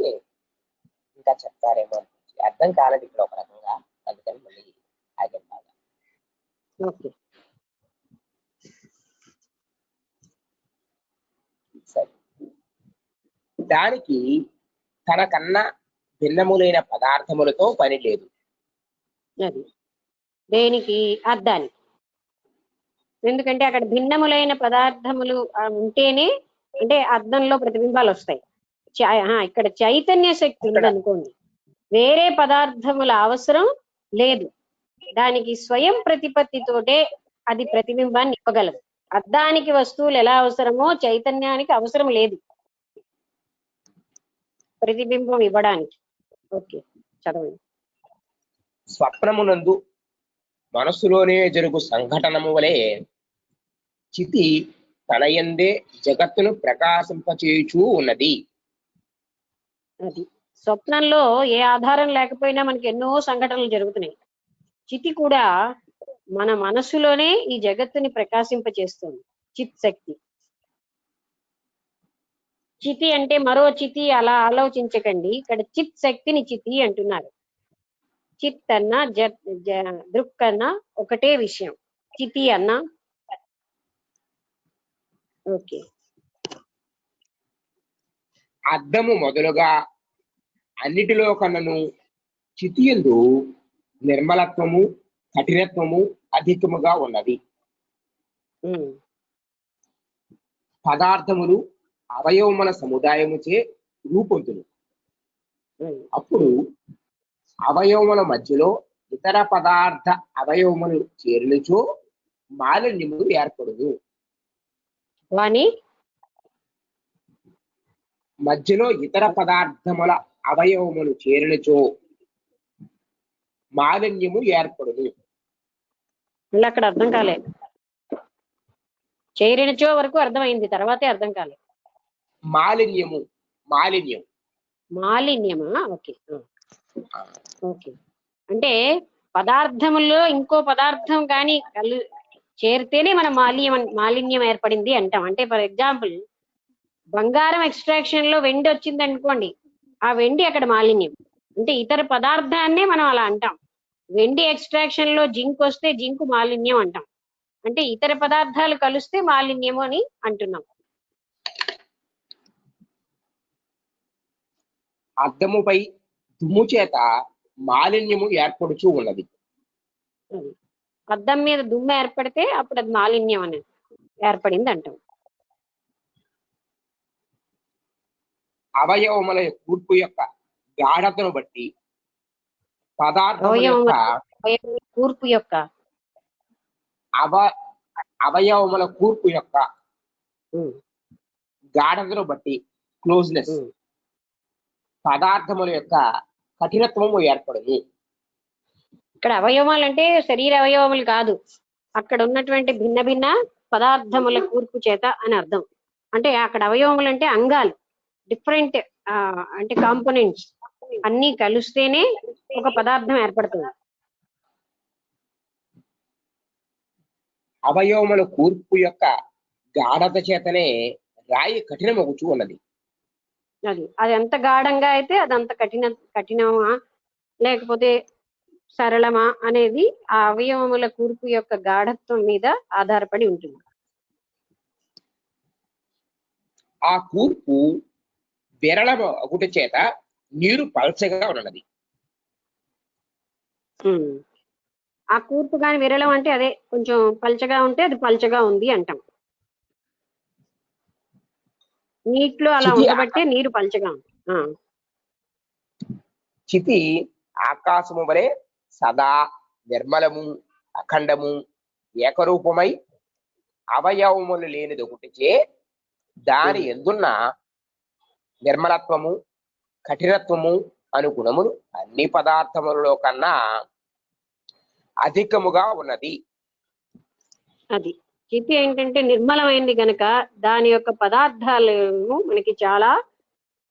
Speaker 2: ఇంకా చెప్తారేమో అనిపించి అర్థం కాలేదు ఇక్కడ ఒక రకంగా, అందుకని మళ్ళీ ఆగం బాగా.
Speaker 3: ఓకే
Speaker 2: సరే. దానికి తనకన్నా భిన్నములైన పదార్థములతో పని లేదు.
Speaker 3: అది దేనికి? అద్దానికి. ఎందుకంటే అక్కడ భిన్నములైన పదార్థములు ఉంటేనే, అంటే అద్దంలో ప్రతిబింబాలు వస్తాయి. ఇక్కడ చైతన్య శక్తి ఉందనుకోండి, వేరే పదార్థముల అవసరం లేదు. దానికి స్వయం ప్రతిపత్తితోటే అది ప్రతిబింబాన్ని ఇవ్వగలదు. అద్దానికి వస్తువులు ఎలా అవసరమో చైతన్యానికి అవసరం లేదు ప్రతిబింబం ఇవ్వడానికి. ఓకే, చదవండి.
Speaker 2: స్వప్నమునందు మనస్సులోనే జరుగు సంఘటనము వలె చితి తనయందే జగత్తును ప్రకాశింపచేయుచూ ఉన్నది.
Speaker 3: అది స్వప్నంలో ఏ ఆధారం లేకపోయినా మనకి ఎన్నో సంఘటనలు జరుగుతున్నాయి. చితి కూడా మన మనస్సులోనే ఈ జగత్తుని ప్రకాశింపచేస్తుంది. చిత్ శక్తి. చితి అంటే మరో చితి అలా ఆలోచించకండి, ఇక్కడ చిత్ శక్తిని చితి అంటున్నారు. చిత్ అన్నా దృక్ అన్నా ఒకటే విషయం, చితి అన్నా. ఓకే.
Speaker 2: అద్దము మొదలుగా అన్నిటిలో కన్నను చితియందు నిర్మలత్వము కఠినత్వము అధికముగా ఉన్నది. పదార్థములు అవయవముల సముదాయముచే రూపొందును. అప్పుడు అవయవముల మధ్యలో ఇతర పదార్థ అవయవములు చేరినచో మాలిన్యము ఏర్పడును.
Speaker 3: వాని
Speaker 2: మధ్యలో ఇతర పదార్థముల అవయవములు చేరినచో మాలిన్యము ఏర్పడును.
Speaker 3: మళ్ళీ అక్కడ అర్థం కాలేదు. చేరినచో వరకు అర్థమైంది, తర్వాతే అర్థం కాలేదు.
Speaker 2: మాలిన్యము
Speaker 3: మాలిన్యమా? ఓకే. ఓకే, అంటే పదార్థములో ఇంకో పదార్థం కానీ చేరితేనే మనం మాలిన్యం ఏర్పడింది అంటాం. అంటే ఫర్ ఎగ్జాంపుల్ బంగారం ఎక్స్ట్రాక్షన్ లో వెండి వచ్చింది అనుకోండి, ఆ వెండి అక్కడ మాలిన్యం. అంటే ఇతర పదార్థాన్నే మనం అలా అంటాం. వెండి ఎక్స్ట్రాక్షన్ లో జింక్ వస్తే జింక్ మాలిన్యం అంటాం. అంటే ఇతర పదార్థాలు కలిస్తే మాలిన్యము అని అంటున్నాం.
Speaker 2: అద్దముపై దుమ్ము చేత మాలిన్యము ఏర్పడుచూ ఉన్నది.
Speaker 3: అద్దం మీద దుమ్ము ఏర్పడితే అప్పుడు అది మాలిన్యం అనేది ఏర్పడింది అంటాం.
Speaker 2: అవయవముల కూర్పు యొక్క గాఢతను బట్టి పదార్థముల యొక్క
Speaker 3: కూర్పు యొక్క
Speaker 2: అవయవముల కూర్పు యొక్క గాఢతను బట్టి క్లోజ్నెస్ పదార్థముల యొక్క కఠినత్వము ఏర్పడింది.
Speaker 3: ఇక్కడ అవయవాలు అంటే శరీర అవయవములు కాదు, అక్కడ ఉన్నటువంటి భిన్న భిన్న పదార్థముల కూర్పు చేత అని అర్థం. అంటే అక్కడ అవయవములు అంటే అంగాలు, డిఫరెంట్ అంటే కాంపోనెంట్స్ అన్ని కలిస్తేనే ఒక పదార్థం ఏర్పడుతుంది.
Speaker 2: అవయవముల కూర్పు యొక్క గాఢత చేతనే రాయి కఠినమగుచూ ఉన్నది.
Speaker 3: అది ఎంత గాఢంగా అయితే అదంత కఠినమా లేకపోతే సరళమా అనేది ఆ అవయవముల కూర్పు యొక్క గాఢత్వం మీద ఆధారపడి ఉంటుంది.
Speaker 2: ఆ కూర్పు విరళము అగుట చేత నీరు పల్చగా ఉన్నది.
Speaker 3: ఆ కూర్పు కాని విరళం అంటే అదే కొంచెం పల్చగా ఉంటే అది పల్చగా ఉంది అంటాం. నీటిలో అలా ఉండబట్టే నీరు పల్చగా ఉంది.
Speaker 2: చితి ఆకాశము వలె సదా నిర్మలము అఖండము ఏకరూపమై అవయవములు లేనిది ఒకటిచే దాని ఎందున్న నిర్మలత్వము కఠినత్వము అను గుణములు అన్ని పదార్థములలో కన్నా అధికముగా ఉన్నది.
Speaker 3: అది చితి ఏంటంటే నిర్మలమైంది గనక దాని యొక్క పదార్థాలు మనకి చాలా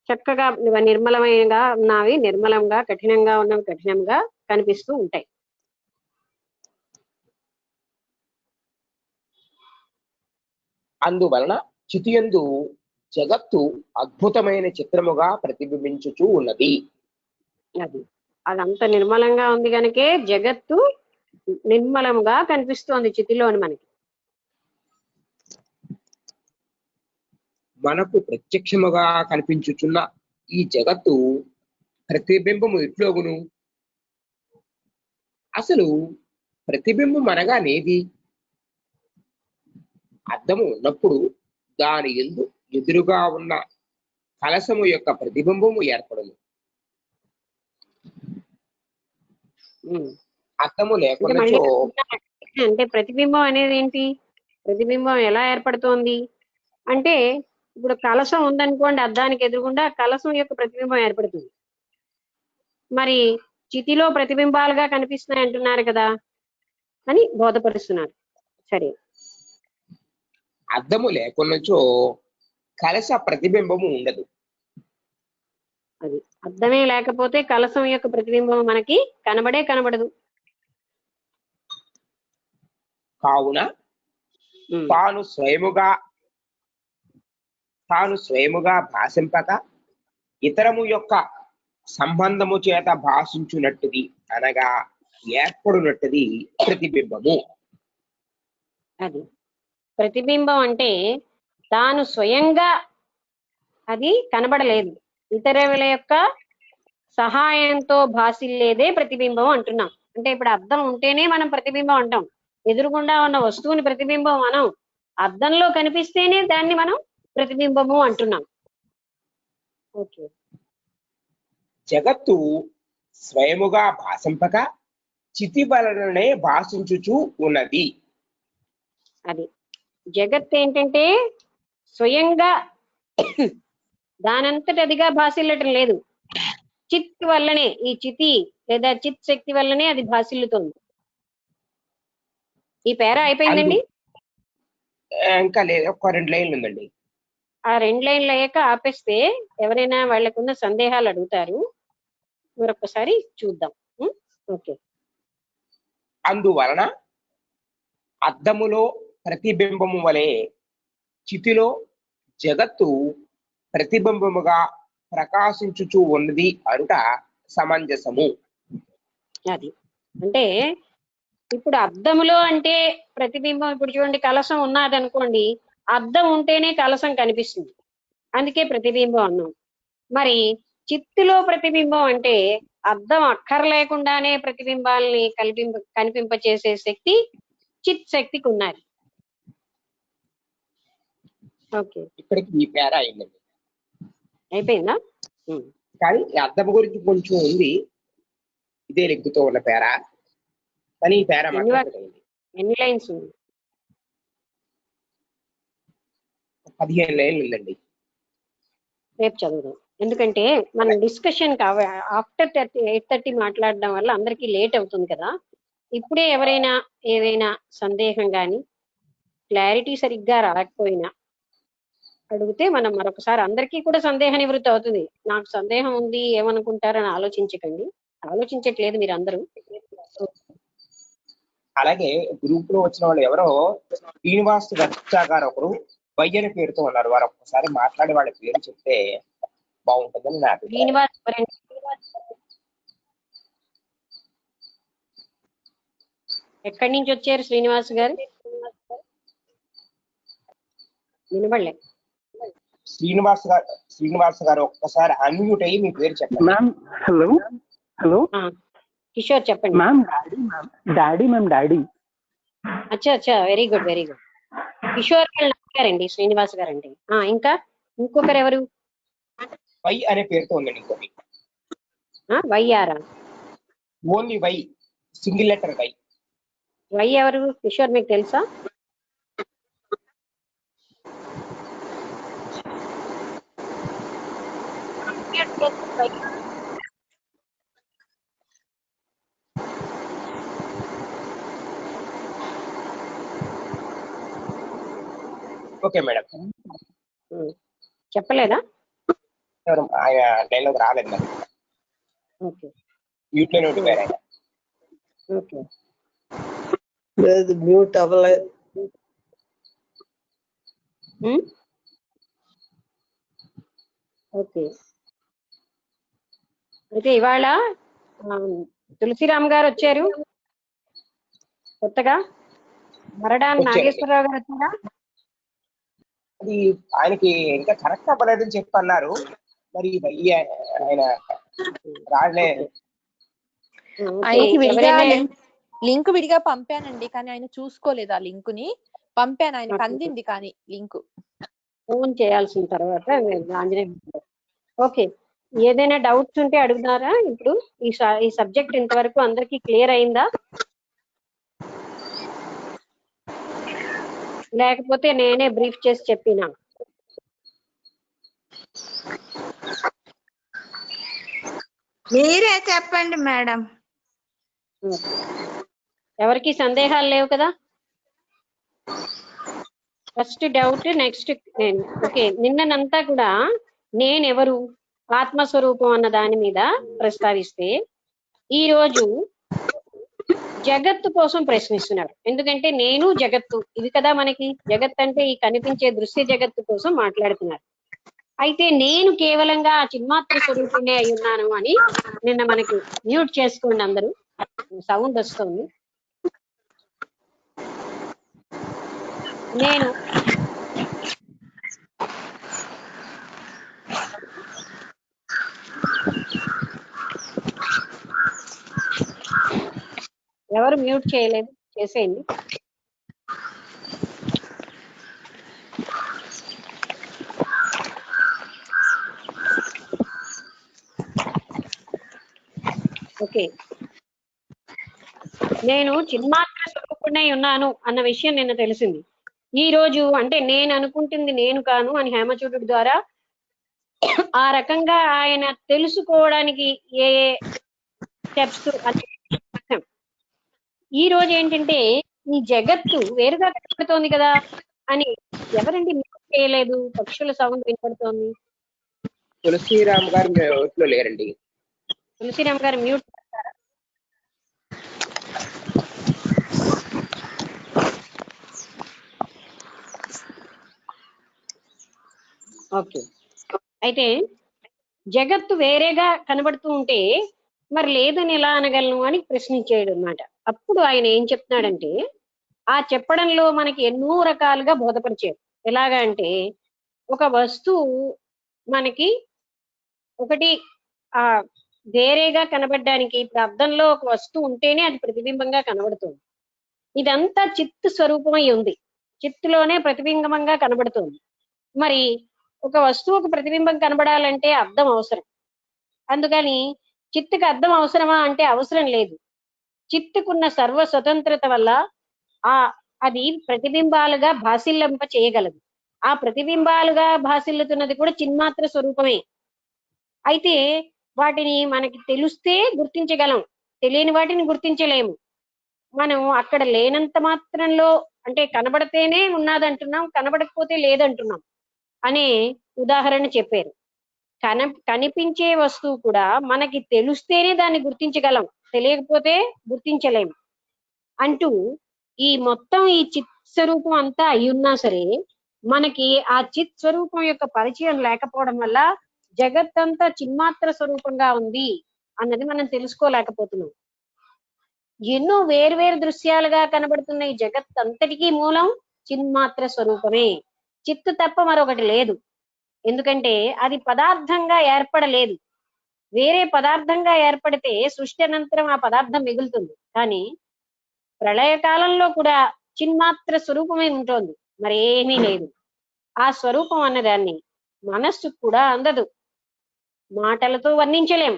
Speaker 3: చక్కగా నిర్మలమైనగా ఉన్నవి నిర్మలంగా, కఠినంగా ఉన్నవి కఠినంగా కనిపిస్తూ ఉంటాయి.
Speaker 2: అందువలన చితియందు జగత్తు అద్భుతమైన చిత్రముగా ప్రతిబింబించుచూ ఉన్నది.
Speaker 3: అదంత నిర్మలంగా ఉంది కనుకే జగత్తు నిర్మలంగా కనిపిస్తోంది చితిలోని మనకి.
Speaker 2: మనకు ప్రత్యక్షముగా కనిపించుచున్న ఈ జగత్తు ప్రతిబింబము ఎట్లోగును? అసలు ప్రతిబింబం అనగానేది? అద్దము ఉన్నప్పుడు దాని ఎదురుగా ఉన్న కలశము యొక్క ప్రతిబింబము ఏర్పడును. అద్దము లేకుండా
Speaker 3: అంటే ప్రతిబింబం అనేది ఏంటి? ప్రతిబింబం ఎలా ఏర్పడుతోంది అంటే ఇప్పుడు కలశం ఉందనుకోండి, అద్దానికి ఎదురుగుండా కలశం యొక్క ప్రతిబింబం ఏర్పడుతుంది. మరి చితిలో ప్రతిబింబాలుగా కనిపిస్తున్నాయి అంటున్నారు కదా అని బోధపరుస్తున్నారు. సరే,
Speaker 2: అద్దము లేకున్నచో కలశ ప్రతిబింబము ఉండదు.
Speaker 3: అది అద్దమే లేకపోతే కలశం యొక్క ప్రతిబింబం మనకి కనబడదు.
Speaker 2: కావున తాను స్వయముగా భాషింపక ఇతరము యొక్క సంబంధము చేత భాషించునట్టుది అనగా ఏర్పడినట్టుది ప్రతిబింబము.
Speaker 3: అది ప్రతిబింబం అంటే తాను స్వయంగా అది కనబడలేదు, ఇతరుల యొక్క సహాయంతో భాషిల్లేదే ప్రతిబింబం అంటున్నాం. అంటే ఇప్పుడు అద్దం ఉంటేనే మనం ప్రతిబింబం అంటాం, ఎదురుగుండా ఉన్న వస్తువుని ప్రతిబింబం మనం అద్దంలో కనిపిస్తేనే దాన్ని మనం ప్రతిబింబము అంటున్నాం. ఓకే.
Speaker 2: జగత్తు స్వయముగా భాషింపక చితి వలననే భాషించుచు ఉన్నది.
Speaker 3: అది జగత్ ఏంటంటే స్వయంగా దానంతట అదిగా భాషిల్లటం లేదు, చిత్ వల్లనే, ఈ చితి లేదా చిత్ శక్తి వల్లనే అది భాషిల్లుతోంది. ఈ పేర అయిపోయిందండి.
Speaker 2: ఇంకా లేదు, ఒక 2 లైన్లు ఉందండి.
Speaker 3: ఆ 2 లైన్లు అయ్యాక ఆపేస్తే ఎవరైనా వాళ్ళకున్న సందేహాలు అడుగుతారు, మరొకసారి చూద్దాం. ఓకే.
Speaker 2: అందువలన అద్దములో ప్రతిబింబము వలె చితిలో జగత్తు ప్రతిబింబముగా ప్రకాశించుచు ఉన్నది అనుట సమంజసము.
Speaker 3: అది అంటే ఇప్పుడు అద్దములో అంటే ప్రతిబింబం, ఇప్పుడు చూడండి కలశం ఉన్నది అనుకోండి, అద్దం ఉంటేనే కలశం కనిపిస్తుంది, అందుకే ప్రతిబింబం అన్నాం. మరి చిత్తులో ప్రతిబింబం అంటే అద్దం అక్కర్లేకుండానే ప్రతిబింబాలని కనిపింపచేసే శక్తి చిత్ శక్తికి ఉన్నది. ఓకే,
Speaker 2: ఇక్కడికి ఈ పేర అయిందండి.
Speaker 3: అయిపోయిందా?
Speaker 2: కానీ ఈ అద్దం గురించి కొంచెం ఉంది, ఇదే లెక్కుతో ఉన్న పేర, కానీ ఈ పేర
Speaker 3: ఎన్ని లైన్స్ ఉంది?
Speaker 2: 15 లైన్లు ఉందండి.
Speaker 3: రేపు చదువుదాం, ఎందుకంటే మనం డిస్కషన్ ఆఫ్టర్ 8:30 మాట్లాడడం వల్ల అందరికీ లేట్ అవుతుంది కదా. ఇప్పుడే ఎవరైనా ఏదైనా సందేహం కానీ క్లారిటీ సరిగ్గా రాకపోయినా అడిగితే మనం మరొకసారి అందరికీ కూడా సందేహ నివృత్తి అవుతుంది. నాకు సందేహం ఉంది ఏమనుకుంటారని ఆలోచించకండి, ఆలోచించట్లేదు మీరు అందరూ.
Speaker 2: అలాగే గ్రూప్ లో వచ్చిన వాళ్ళు ఎవరో శ్రీనివాస్ గచ్చా గారు ఒకరు వయ్యని పేరుతో ఉన్నారు, వారు ఒక్కసారి మాట్లాడి వాళ్ళ పేరు చెప్తే బాగుంటుందని నా అభిప్రాయం.
Speaker 3: శ్రీనివాస్ ఎక్కడి నుంచి వచ్చారు శ్రీనివాస్ గారు? వినబడలే.
Speaker 2: శ్రీనివాస్ గారు ఒక్కసారి అన్మ్యూట్ అయ్యి మీ పేరు చెప్పండి.
Speaker 4: మ్యామ్ హలో హలో
Speaker 3: కిషోర్ చెప్పండి.
Speaker 4: Ma'am daddy ma'am daddy.
Speaker 3: అచ్చా, very good very good. Kishore గారండి శ్రీనివాస్ గారండి. ఇంకా ఇంకొకరు ఎవరు?
Speaker 2: వై అనే పేరుతో ఉందండి ఇంకోటి.
Speaker 3: వైఆరా?
Speaker 2: Only Y, single letter Y.
Speaker 3: Y ఎవరు కిషోర్, మీకు తెలుసా?
Speaker 2: Okay madam.
Speaker 3: చెప్పలేదా?
Speaker 2: ఆయన లైన్లోకి రాలేదు మరి.
Speaker 3: ఓకే,
Speaker 2: మ్యూట్ లోనే ఉండిపోయారు ఆయన.
Speaker 3: ఓకే,
Speaker 5: లేదు మ్యూట్ అవ్వలేదు.
Speaker 3: ఓకే. అయితే ఇవాళ తులసిరామ్ గారు వచ్చారు కొత్తగా, మరడాన్ నాగేశ్వరరావు గారు వచ్చారా?
Speaker 2: అది ఆయనకి ఇంకా కరెక్ట్ అవ్వలేదని చెప్పి అన్నారు, మరి ఆయన రాలే.
Speaker 1: ఆయనకి విడిగా లింక్ విడిగా పంపానండి, కానీ ఆయన చూసుకోలేదు. ఆ లింక్ ని పంపాను, ఆయనకు అందింది కానీ లింక్
Speaker 3: ఫోన్ చేయాల్సిన తర్వాత ఆంజనేయ. ఓకే, ఏదైనా డౌట్స్ ఉంటే అడుగుతారా? ఇప్పుడు ఈ సబ్జెక్ట్ ఇంతవరకు అందరికి క్లియర్ అయిందా, లేకపోతే నేనే బ్రీఫ్ చేసి చెప్పినా?
Speaker 6: మీరే చెప్పండి మేడం.
Speaker 3: ఎవరికి సందేహాలు లేవు కదా? First doubt, next okay. నిన్నంతా కూడా నేనెవరు, ఆత్మస్వరూపం అన్న దాని మీద ప్రస్తావిస్తే, ఈ రోజు జగత్తు కోసం ప్రశ్నిస్తున్నారు. ఎందుకంటే నేను జగత్తు ఇది కదా మనకి జగత్ అంటే ఈ కనిపించే దృశ్య జగత్తు కోసం మాట్లాడుతున్నారు. అయితే నేను కేవలంగా చిన్మాత్ర స్వరూపిణే అయి ఉన్నాను అని నిన్న మనకి మ్యూట్ చేసుకోండి అందరూ, సౌండ్ వస్తుంది. నేను ఎవరు మ్యూట్ చేయలేదు, చేసేయండి. ఓకే, నేను చిన్మాత్ర స్వరూపుణ్ణై ఉన్నాను అన్న విషయం నిన్న తెలిసింది. ఈ రోజు అంటే నేను అనుకుంటుంది నేను కాను అని హేమచూడు ద్వారా ఆ రకంగా ఆయన తెలుసుకోవడానికి ఏ స్టెప్స్ అని ఈ రోజు ఏంటంటే ఈ జగత్తు వేరుగా కనపడుతోంది కదా అని ఎవరండి మ్యూట్ చేయలేదు? పక్షుల సౌండ్ వినపడుతోంది.
Speaker 2: తులసిరామ్ గారు మ్యూట్లో లేరండి.
Speaker 3: తులసిరామ్ గారు మ్యూట్. ఓకే, అయితే జగత్తు వేరేగా కనబడుతూ ఉంటే మరి లేదని ఎలా అనగలను అని ప్రశ్నించాడు అన్నమాట. అప్పుడు ఆయన ఏం చెప్తున్నాడంటే ఆ చెప్పడంలో మనకి ఎన్నో రకాలుగా బోధపరిచారు. ఎలాగా అంటే ఒక వస్తువు మనకి ఒకటి ఆ వేరేగా కనబడడానికి ఇప్పుడు అద్దంలో ఒక వస్తువు ఉంటేనే అది ప్రతిబింబంగా కనబడుతుంది. ఇదంతా చిత్తు స్వరూపమై ఉంది, చిత్తులోనే ప్రతిబింబంగా కనబడుతుంది. మరి ఒక వస్తువుకు ప్రతిబింబం కనబడాలంటే అద్దం అవసరం. అందుకని చిత్తుకు అద్దం అవసరమా అంటే అవసరం లేదు. చిత్తుకున్న సర్వ స్వతంత్రత వల్ల ఆ అది ప్రతిబింబాలుగా భాసిల్లింప చేయగలదు. ఆ ప్రతిబింబాలుగా భాసిల్లుతున్నది కూడా చిన్మాత్ర స్వరూపమే. అయితే వాటిని మనకి తెలిస్తే గుర్తించగలం, తెలియని వాటిని గుర్తించలేము. మనం అక్కడ లేనంత మాత్రంలో అంటే కనబడితేనే ఉన్నదంటున్నాం, కనబడకపోతే లేదంటున్నాం అనే ఉదాహరణ చెప్పారు. కనిపించే వస్తువు కూడా మనకి తెలిస్తేనే దాన్ని గుర్తించగలం, తెలియకపోతే గుర్తించలేము అంటూ ఈ మొత్తం ఈ చిత్ స్వరూపం అంతా అయ్యున్నా సరే మనకి ఆ చిత్ స్వరూపం యొక్క పరిచయం లేకపోవడం వల్ల జగత్తంతా చిన్మాత్ర స్వరూపంగా ఉంది అన్నది మనం తెలుసుకోలేకపోతున్నాం. ఎన్నో వేరువేరు దృశ్యాలుగా కనబడుతున్న ఈ జగత్ అంతటికీ మూలం చిన్మాత్ర స్వరూపమే. చిత్తు తప్ప మరొకటి లేదు. ఎందుకంటే అది పదార్థంగా ఏర్పడలేదు. వేరే పదార్థంగా ఏర్పడితే సృష్టి అనంతరం ఆ పదార్థం మిగులుతుంది. కానీ ప్రళయకాలంలో కూడా చిన్మాత్ర స్వరూపమే ఉంటుంది, మరేమీ లేదు. ఆ స్వరూపం అన్నదాన్ని మనస్సు కూడా అందదు, మాటలతో వర్ణించలేం.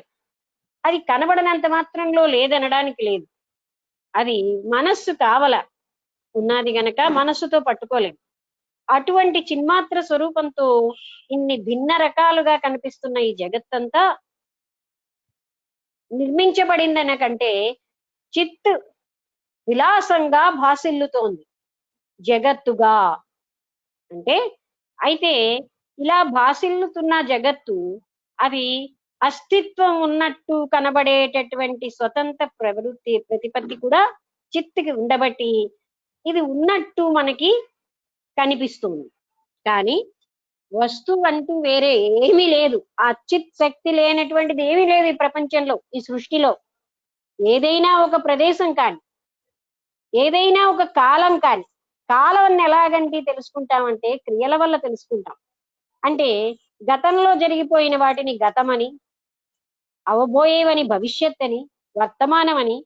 Speaker 3: అది కనబడనంత మాత్రంలో లేదనడానికి లేదు. అది మనస్సు కావల ఉన్నది గనక మనస్సుతో పట్టుకోలేం. అటువంటి చిన్మాత్ర స్వరూపంతో ఇన్ని భిన్న రకాలుగా కనిపిస్తున్న ఈ జగత్తంతా నిర్మించబడిందనకంటే చిత్ విలాసంగా భాసిల్లుతోంది జగత్తుగా. అంటే అయితే ఇలా భాసిల్లుతున్న జగత్తు అది అస్తిత్వం ఉన్నట్టు కనబడేటటువంటి స్వతంత్ర ప్రతిపత్తి కూడా చిత్తుకి ఉండబట్టి ఇది ఉన్నట్టు మనకి కనిపిస్తుంది. కానీ వస్తువు అంటూ వేరే ఏమీ లేదు. ఆ చిత్ శక్తి లేనటువంటిది ఏమీ లేదు ఈ ప్రపంచంలో, ఈ సృష్టిలో. ఏదైనా ఒక ప్రదేశం కానీ, ఏదైనా ఒక కాలం కానీ, కాలం ఎలాగంటే తెలుసుకుంటామంటే క్రియల వల్ల తెలుసుకుంటాం. అంటే గతంలో జరిగిపోయిన వాటిని గతమని, అవబోయేవని భవిష్యత్ అని, వర్తమానం అని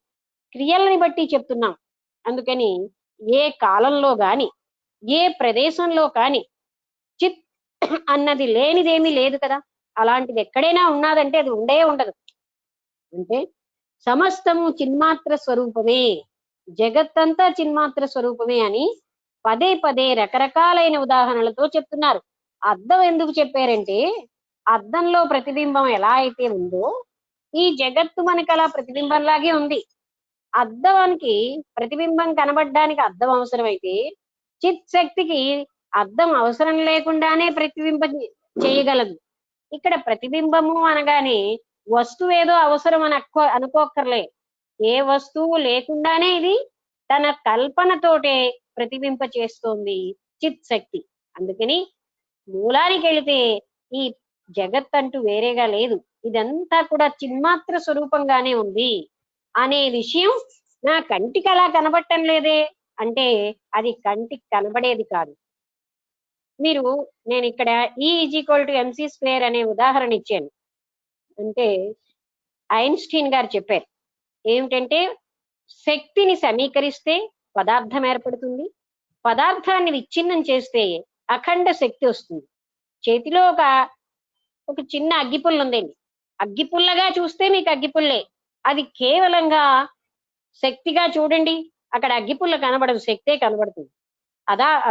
Speaker 3: క్రియలని బట్టి చెప్తున్నాం. అందుకని ఏ కాలంలో గాని ఏ ప్రదేశంలో కానీ చిత్ అన్నది లేనిదేమీ లేదు కదా. అలాంటిది ఎక్కడైనా ఉన్నదంటే అది ఉండదు. అంటే సమస్తము చిన్మాత్ర స్వరూపమే, జగత్తంతా చిన్మాత్ర స్వరూపమే అని పదే పదే రకరకాలైన ఉదాహరణలతో చెప్తున్నారు. అద్దం ఎందుకు చెప్పారంటే అద్దంలో ప్రతిబింబం ఎలా అయితే ఉందో ఈ జగత్తు మనకి అలా ప్రతిబింబంలాగే ఉంది. అద్దానికి ప్రతిబింబం కనబడడానికి అద్దం అవసరమైతే చిత్ శక్తికి అద్దం అవసరం లేకుండానే ప్రతిబింబం చేయగలదు. ఇక్కడ ప్రతిబింబము అనగానే వస్తువు ఏదో అవసరం అని అనుకోక్కర్లే. ఏ వస్తువు లేకుండానే ఇది తన కల్పనతోటే ప్రతిబింబ చేస్తోంది చిత్ శక్తి. అందుకని మూలానికి వెళితే ఈ జగత్ అంటూ వేరేగా లేదు, ఇదంతా కూడా చిన్మాత్ర స్వరూపంగానే ఉంది అనే విషయం నా కంటికి అలా కనబడటం లేదే అంటే అది కంటికి కనబడేది కాదు. మీరు నేను ఇక్కడ E=mc² అనే ఉదాహరణ ఇచ్చాను. అంటే ఐన్స్టీన్ గారు చెప్పారు ఏమిటంటే శక్తిని సమీకరిస్తే పదార్థం ఏర్పడుతుంది, పదార్థాన్ని విచ్ఛిన్నం చేస్తే అఖండ శక్తి వస్తుంది. చేతిలో ఒక చిన్న అగ్గిపుల్ల ఉందండి, అగ్గిపుల్లగా చూస్తే మీకు అగ్గిపుల్లే, అది కేవలంగా శక్తిగా చూడండి, అక్కడ అగ్గిపుల్ల కనబడదు, శక్తే కనబడుతుంది.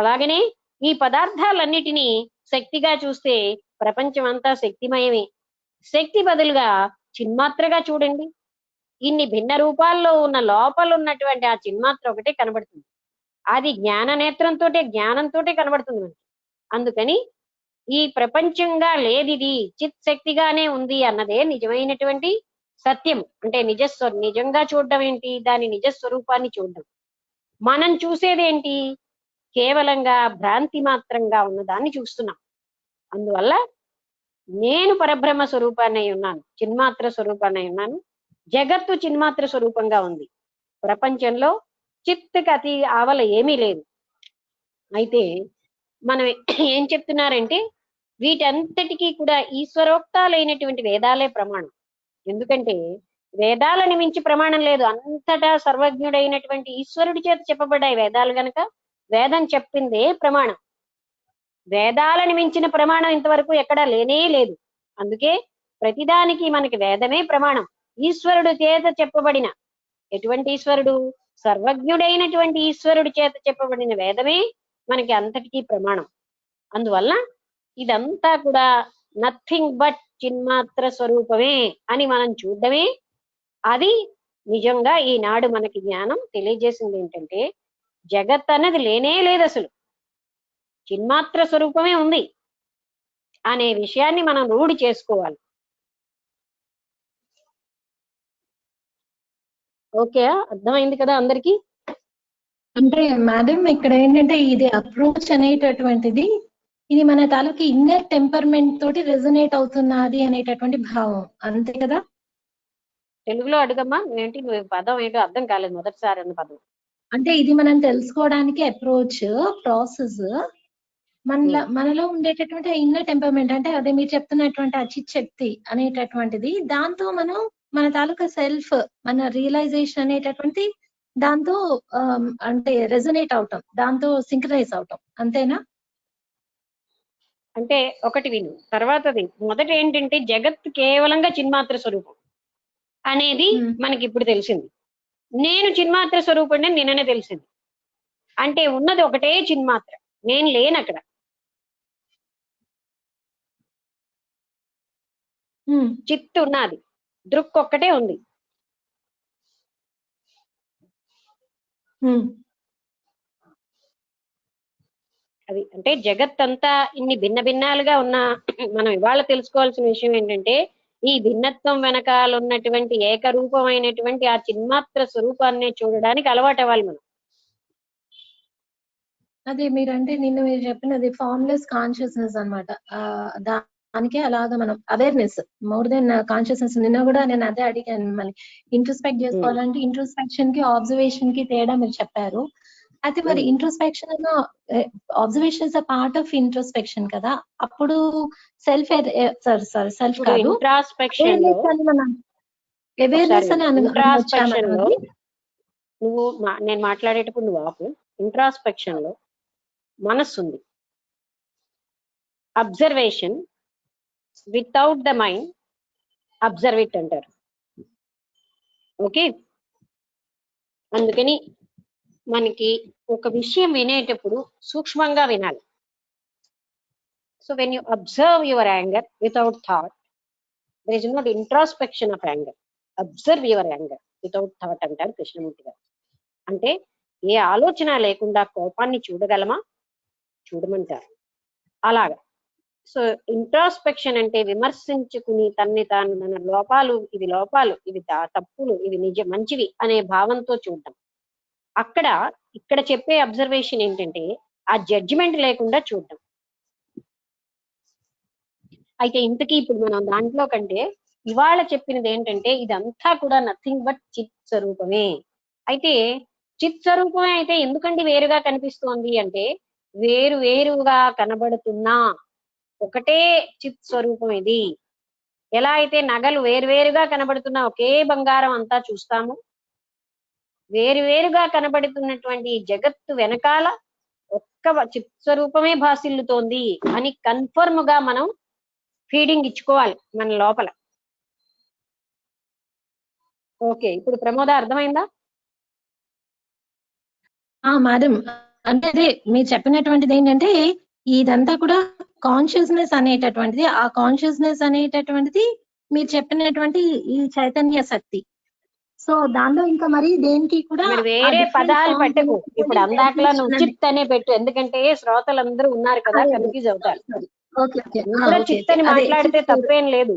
Speaker 3: అలాగనే ఈ పదార్థాలన్నిటినీ శక్తిగా చూస్తే ప్రపంచం అంతా శక్తిమయమే. శక్తి బదులుగా చిన్మాత్రగా చూడండి, ఇన్ని భిన్న రూపాల్లో ఉన్న లోపల ఉన్నటువంటి ఆ చిన్మాత్ర ఒకటే కనబడుతుంది. అది జ్ఞానంతో కనబడుతుంది మనకి. అందుకని ఈ ప్రపంచంగా లేదిది చిత్ శక్తిగానే ఉంది అన్నదే నిజమైనటువంటి సత్యం. అంటే నిజంగా చూడడం ఏంటి, దాని నిజస్వరూపాన్ని చూడడం. మనం చూసేదేంటి, కేవలంగా భ్రాంతి మాత్రంగా ఉన్నదాన్ని చూస్తున్నాం. అందువల్ల నేను పరబ్రహ్మ స్వరూపాన్ని ఉన్నాను, చిన్మాత్ర స్వరూపాన్ని ఉన్నాను, జగత్తు చిన్మాత్ర స్వరూపంగా ఉంది. ప్రపంచంలో చిత్తుకి అతి ఆవల ఏమీ లేదు. అయితే మనం ఏం చెప్తున్నారంటే వీటంతటికీ కూడా ఈశ్వరోక్తాలైనటువంటి వేదాలే ప్రమాణం. ఎందుకంటే వేదాలని మించి ప్రమాణం లేదు, అంతటా సర్వజ్ఞుడైనటువంటి ఈశ్వరుడి చేత చెప్పబడ్డాయి వేదాలు గనక వేదం చెప్పిందే ప్రమాణం. వేదాలని మించిన ప్రమాణం ఇంతవరకు ఎక్కడా లేనే లేదు. అందుకే ప్రతిదానికి మనకి వేదమే ప్రమాణం. ఈశ్వరుడు చేత చెప్పబడిన, ఎటువంటి ఈశ్వరుడు, సర్వజ్ఞుడైనటువంటి ఈశ్వరుడి చేత చెప్పబడిన వేదమే మనకి అంతటికీ ప్రమాణం. అందువల్ల ఇదంతా కూడా నథింగ్ బట్ చిన్మాత్ర స్వరూపమే అని మనం చూడడమే. అది నిజంగా ఈనాడు మనకి జ్ఞానం తెలియజేసింది ఏంటంటే జగత్ అన్నది లేనే లేదు, అసలు చిన్మాత్ర స్వరూపమే ఉంది అనే విషయాన్ని మనం రూఢి చేసుకోవాలి. ఓకే, అర్థమైంది కదా అందరికి?
Speaker 6: అంటే మేడం ఇక్కడ ఏంటంటే ఇది అప్రోచ్ అనేటటువంటిది ఇది మన తాలూకి ఇన్నర్ టెంపర్మెంట్ తోటి రెజొనేట్ అవుతున్నది అనేటటువంటి భావం, అంతే కదా?
Speaker 3: తెలుగులో అడుగమ్మా, ఏంటి పదం ఏంటో అర్థం కాలేదు, మొదటిసారి అన్న పదం.
Speaker 6: అంటే ఇది మనం తెలుసుకోవడానికి అప్రోచ్ ప్రాసెస్ మనలో ఉండేటటువంటి ఇన్నర్ టెంపర్మెంట్, అంటే అదే మీరు చెప్తున్నటువంటి అచిత్ శక్తి అనేటటువంటిది, దాంతో మనం మన తాలూకా సెల్ఫ్, మన రియలైజేషన్ అనేటటువంటి దాంతో అంటే రెజొనేట్ అవటం, దాంతో సింక్రనైజ్ అవటం, అంతేనా?
Speaker 3: అంటే ఒకటి విను, తర్వాతది మొదట ఏంటంటే జగత్ కేవలంగా చిన్మాత్ర స్వరూపం అనేది మనకి ఇప్పుడు తెలిసింది. నేను చిన్మాత్ర స్వరూపం నిన్ననే తెలిసింది. అంటే ఉన్నది ఒకటే చిన్మాత్ర, నేను లేను అక్కడ. చిత్తు ఉన్నది, దృక్ ఒక్కటే ఉంది. అది అంటే జగత్ అంతా ఇన్ని భిన్న భిన్నాలుగా ఉన్న మనం ఇవాళ తెలుసుకోవాల్సిన విషయం ఏంటంటే ఈ భిన్నత్వం వెనకాల ఉన్నటువంటి ఏకరూపమైనటువంటి ఆ చిన్మాత్ర స్వరూపాన్ని చూడడానికి అలవాటు అవ్వాలి మనం.
Speaker 6: అదే మీరంటే నిన్న మీరు చెప్పినది ఫార్మ్లెస్ కాన్షియస్నెస్ అనమాట. దానికే అలాగా మనం అవేర్నెస్ మోర్ దెన్ కాన్షియస్నెస్. నిన్న కూడా నేను అదే అడిగాను, మిమ్మల్ని ఇంట్రోస్పెక్ట్ చేసుకోవాలంటే ఇంట్రోస్పెక్షన్ కి ఆబ్జర్వేషన్ కి తేడా మీరు చెప్పారు. అయితే మరి introspection observation is a part of introspection కదా, అప్పుడు సెల్ఫ్ సెల్ఫ్ కాదు
Speaker 3: ఇంట్రాస్పెక్షన్ లో నువ్వు నేను మాట్లాడేటప్పుడు నువ్వు ఆపు. ఇంట్రాస్పెక్షన్ లో మనస్సు ఉంది, observation without the mind observe it అంటారు. ఓకే, అందుకని మనకి ఒక విషయం వినేటప్పుడు సూక్ష్మంగా వినాలి. So when you observe your anger without thought, there is not introspection of anger. Observe your anger without thought అంటారు కృష్ణమూర్తి గారు. అంటే ఏ ఆలోచన లేకుండా కోపాన్ని చూడగలమా, చూడమంటారు. అలాగా సో ఇంట్రాస్పెక్షన్ అంటే విమర్శించుకుని తన్ని తాను మన లోపాలు ఇవి తప్పులు ఇవి మంచివి అనే భావంతో చూడటం. ఇక్కడ చెప్పే అబ్జర్వేషన్ ఏంటంటే ఆ జడ్జిమెంట్ లేకుండా చూడటం. అయితే ఇంతకీ ఇప్పుడు మనం దాంట్లో కంటే ఇవాళ చెప్పినది ఏంటంటే ఇదంతా కూడా నథింగ్ బట్ చిత్ స్వరూపమే. అయితే చిత్ స్వరూపమే అయితే ఎందుకండి వేరుగా కనిపిస్తోంది అంటే వేరుగా కనబడుతున్నా ఒకటే చిత్ స్వరూపం ఇది. ఎలా అయితే నగలు వేరువేరుగా కనబడుతున్నా ఒకే బంగారం అంతా చూస్తాము, వేరువేరుగా కనబడుతున్నటువంటి జగత్తు వెనకాల ఒక్క చిత్ స్వరూపమే భాసిల్లుతోంది అని కన్ఫర్మ్ గా మనం ఫీడింగ్ ఇచ్చుకోవాలి మన లోపల. ఓకే, ఇప్పుడు ప్రమోద అర్థమైందా?
Speaker 6: మేడం, అంటే అదే మీరు చెప్పినటువంటిది ఏంటంటే ఇదంతా కూడా కాన్షియస్నెస్ అనేటటువంటిది, ఆ కాన్షియస్నెస్ అనేటటువంటిది మీరు చెప్పినటువంటి ఈ చైతన్య శక్తి. సో దానిలో ఇంకా మరి దేనికి కూడా
Speaker 3: మరి వేరే పదాలు పెట్టకు. ఇప్పుడు అందాకలా నువ్వు చిత్ అనే పెట్టు, ఎందుకంటే శ్రోతలందరూ ఉన్నారు కదా, కన్ఫ్యూజ్ అవుతారు.
Speaker 6: ఓకే ఓకే
Speaker 3: నువ్వు కూడా చిత్ అని మాట్లాడితే తప్పేం లేదు.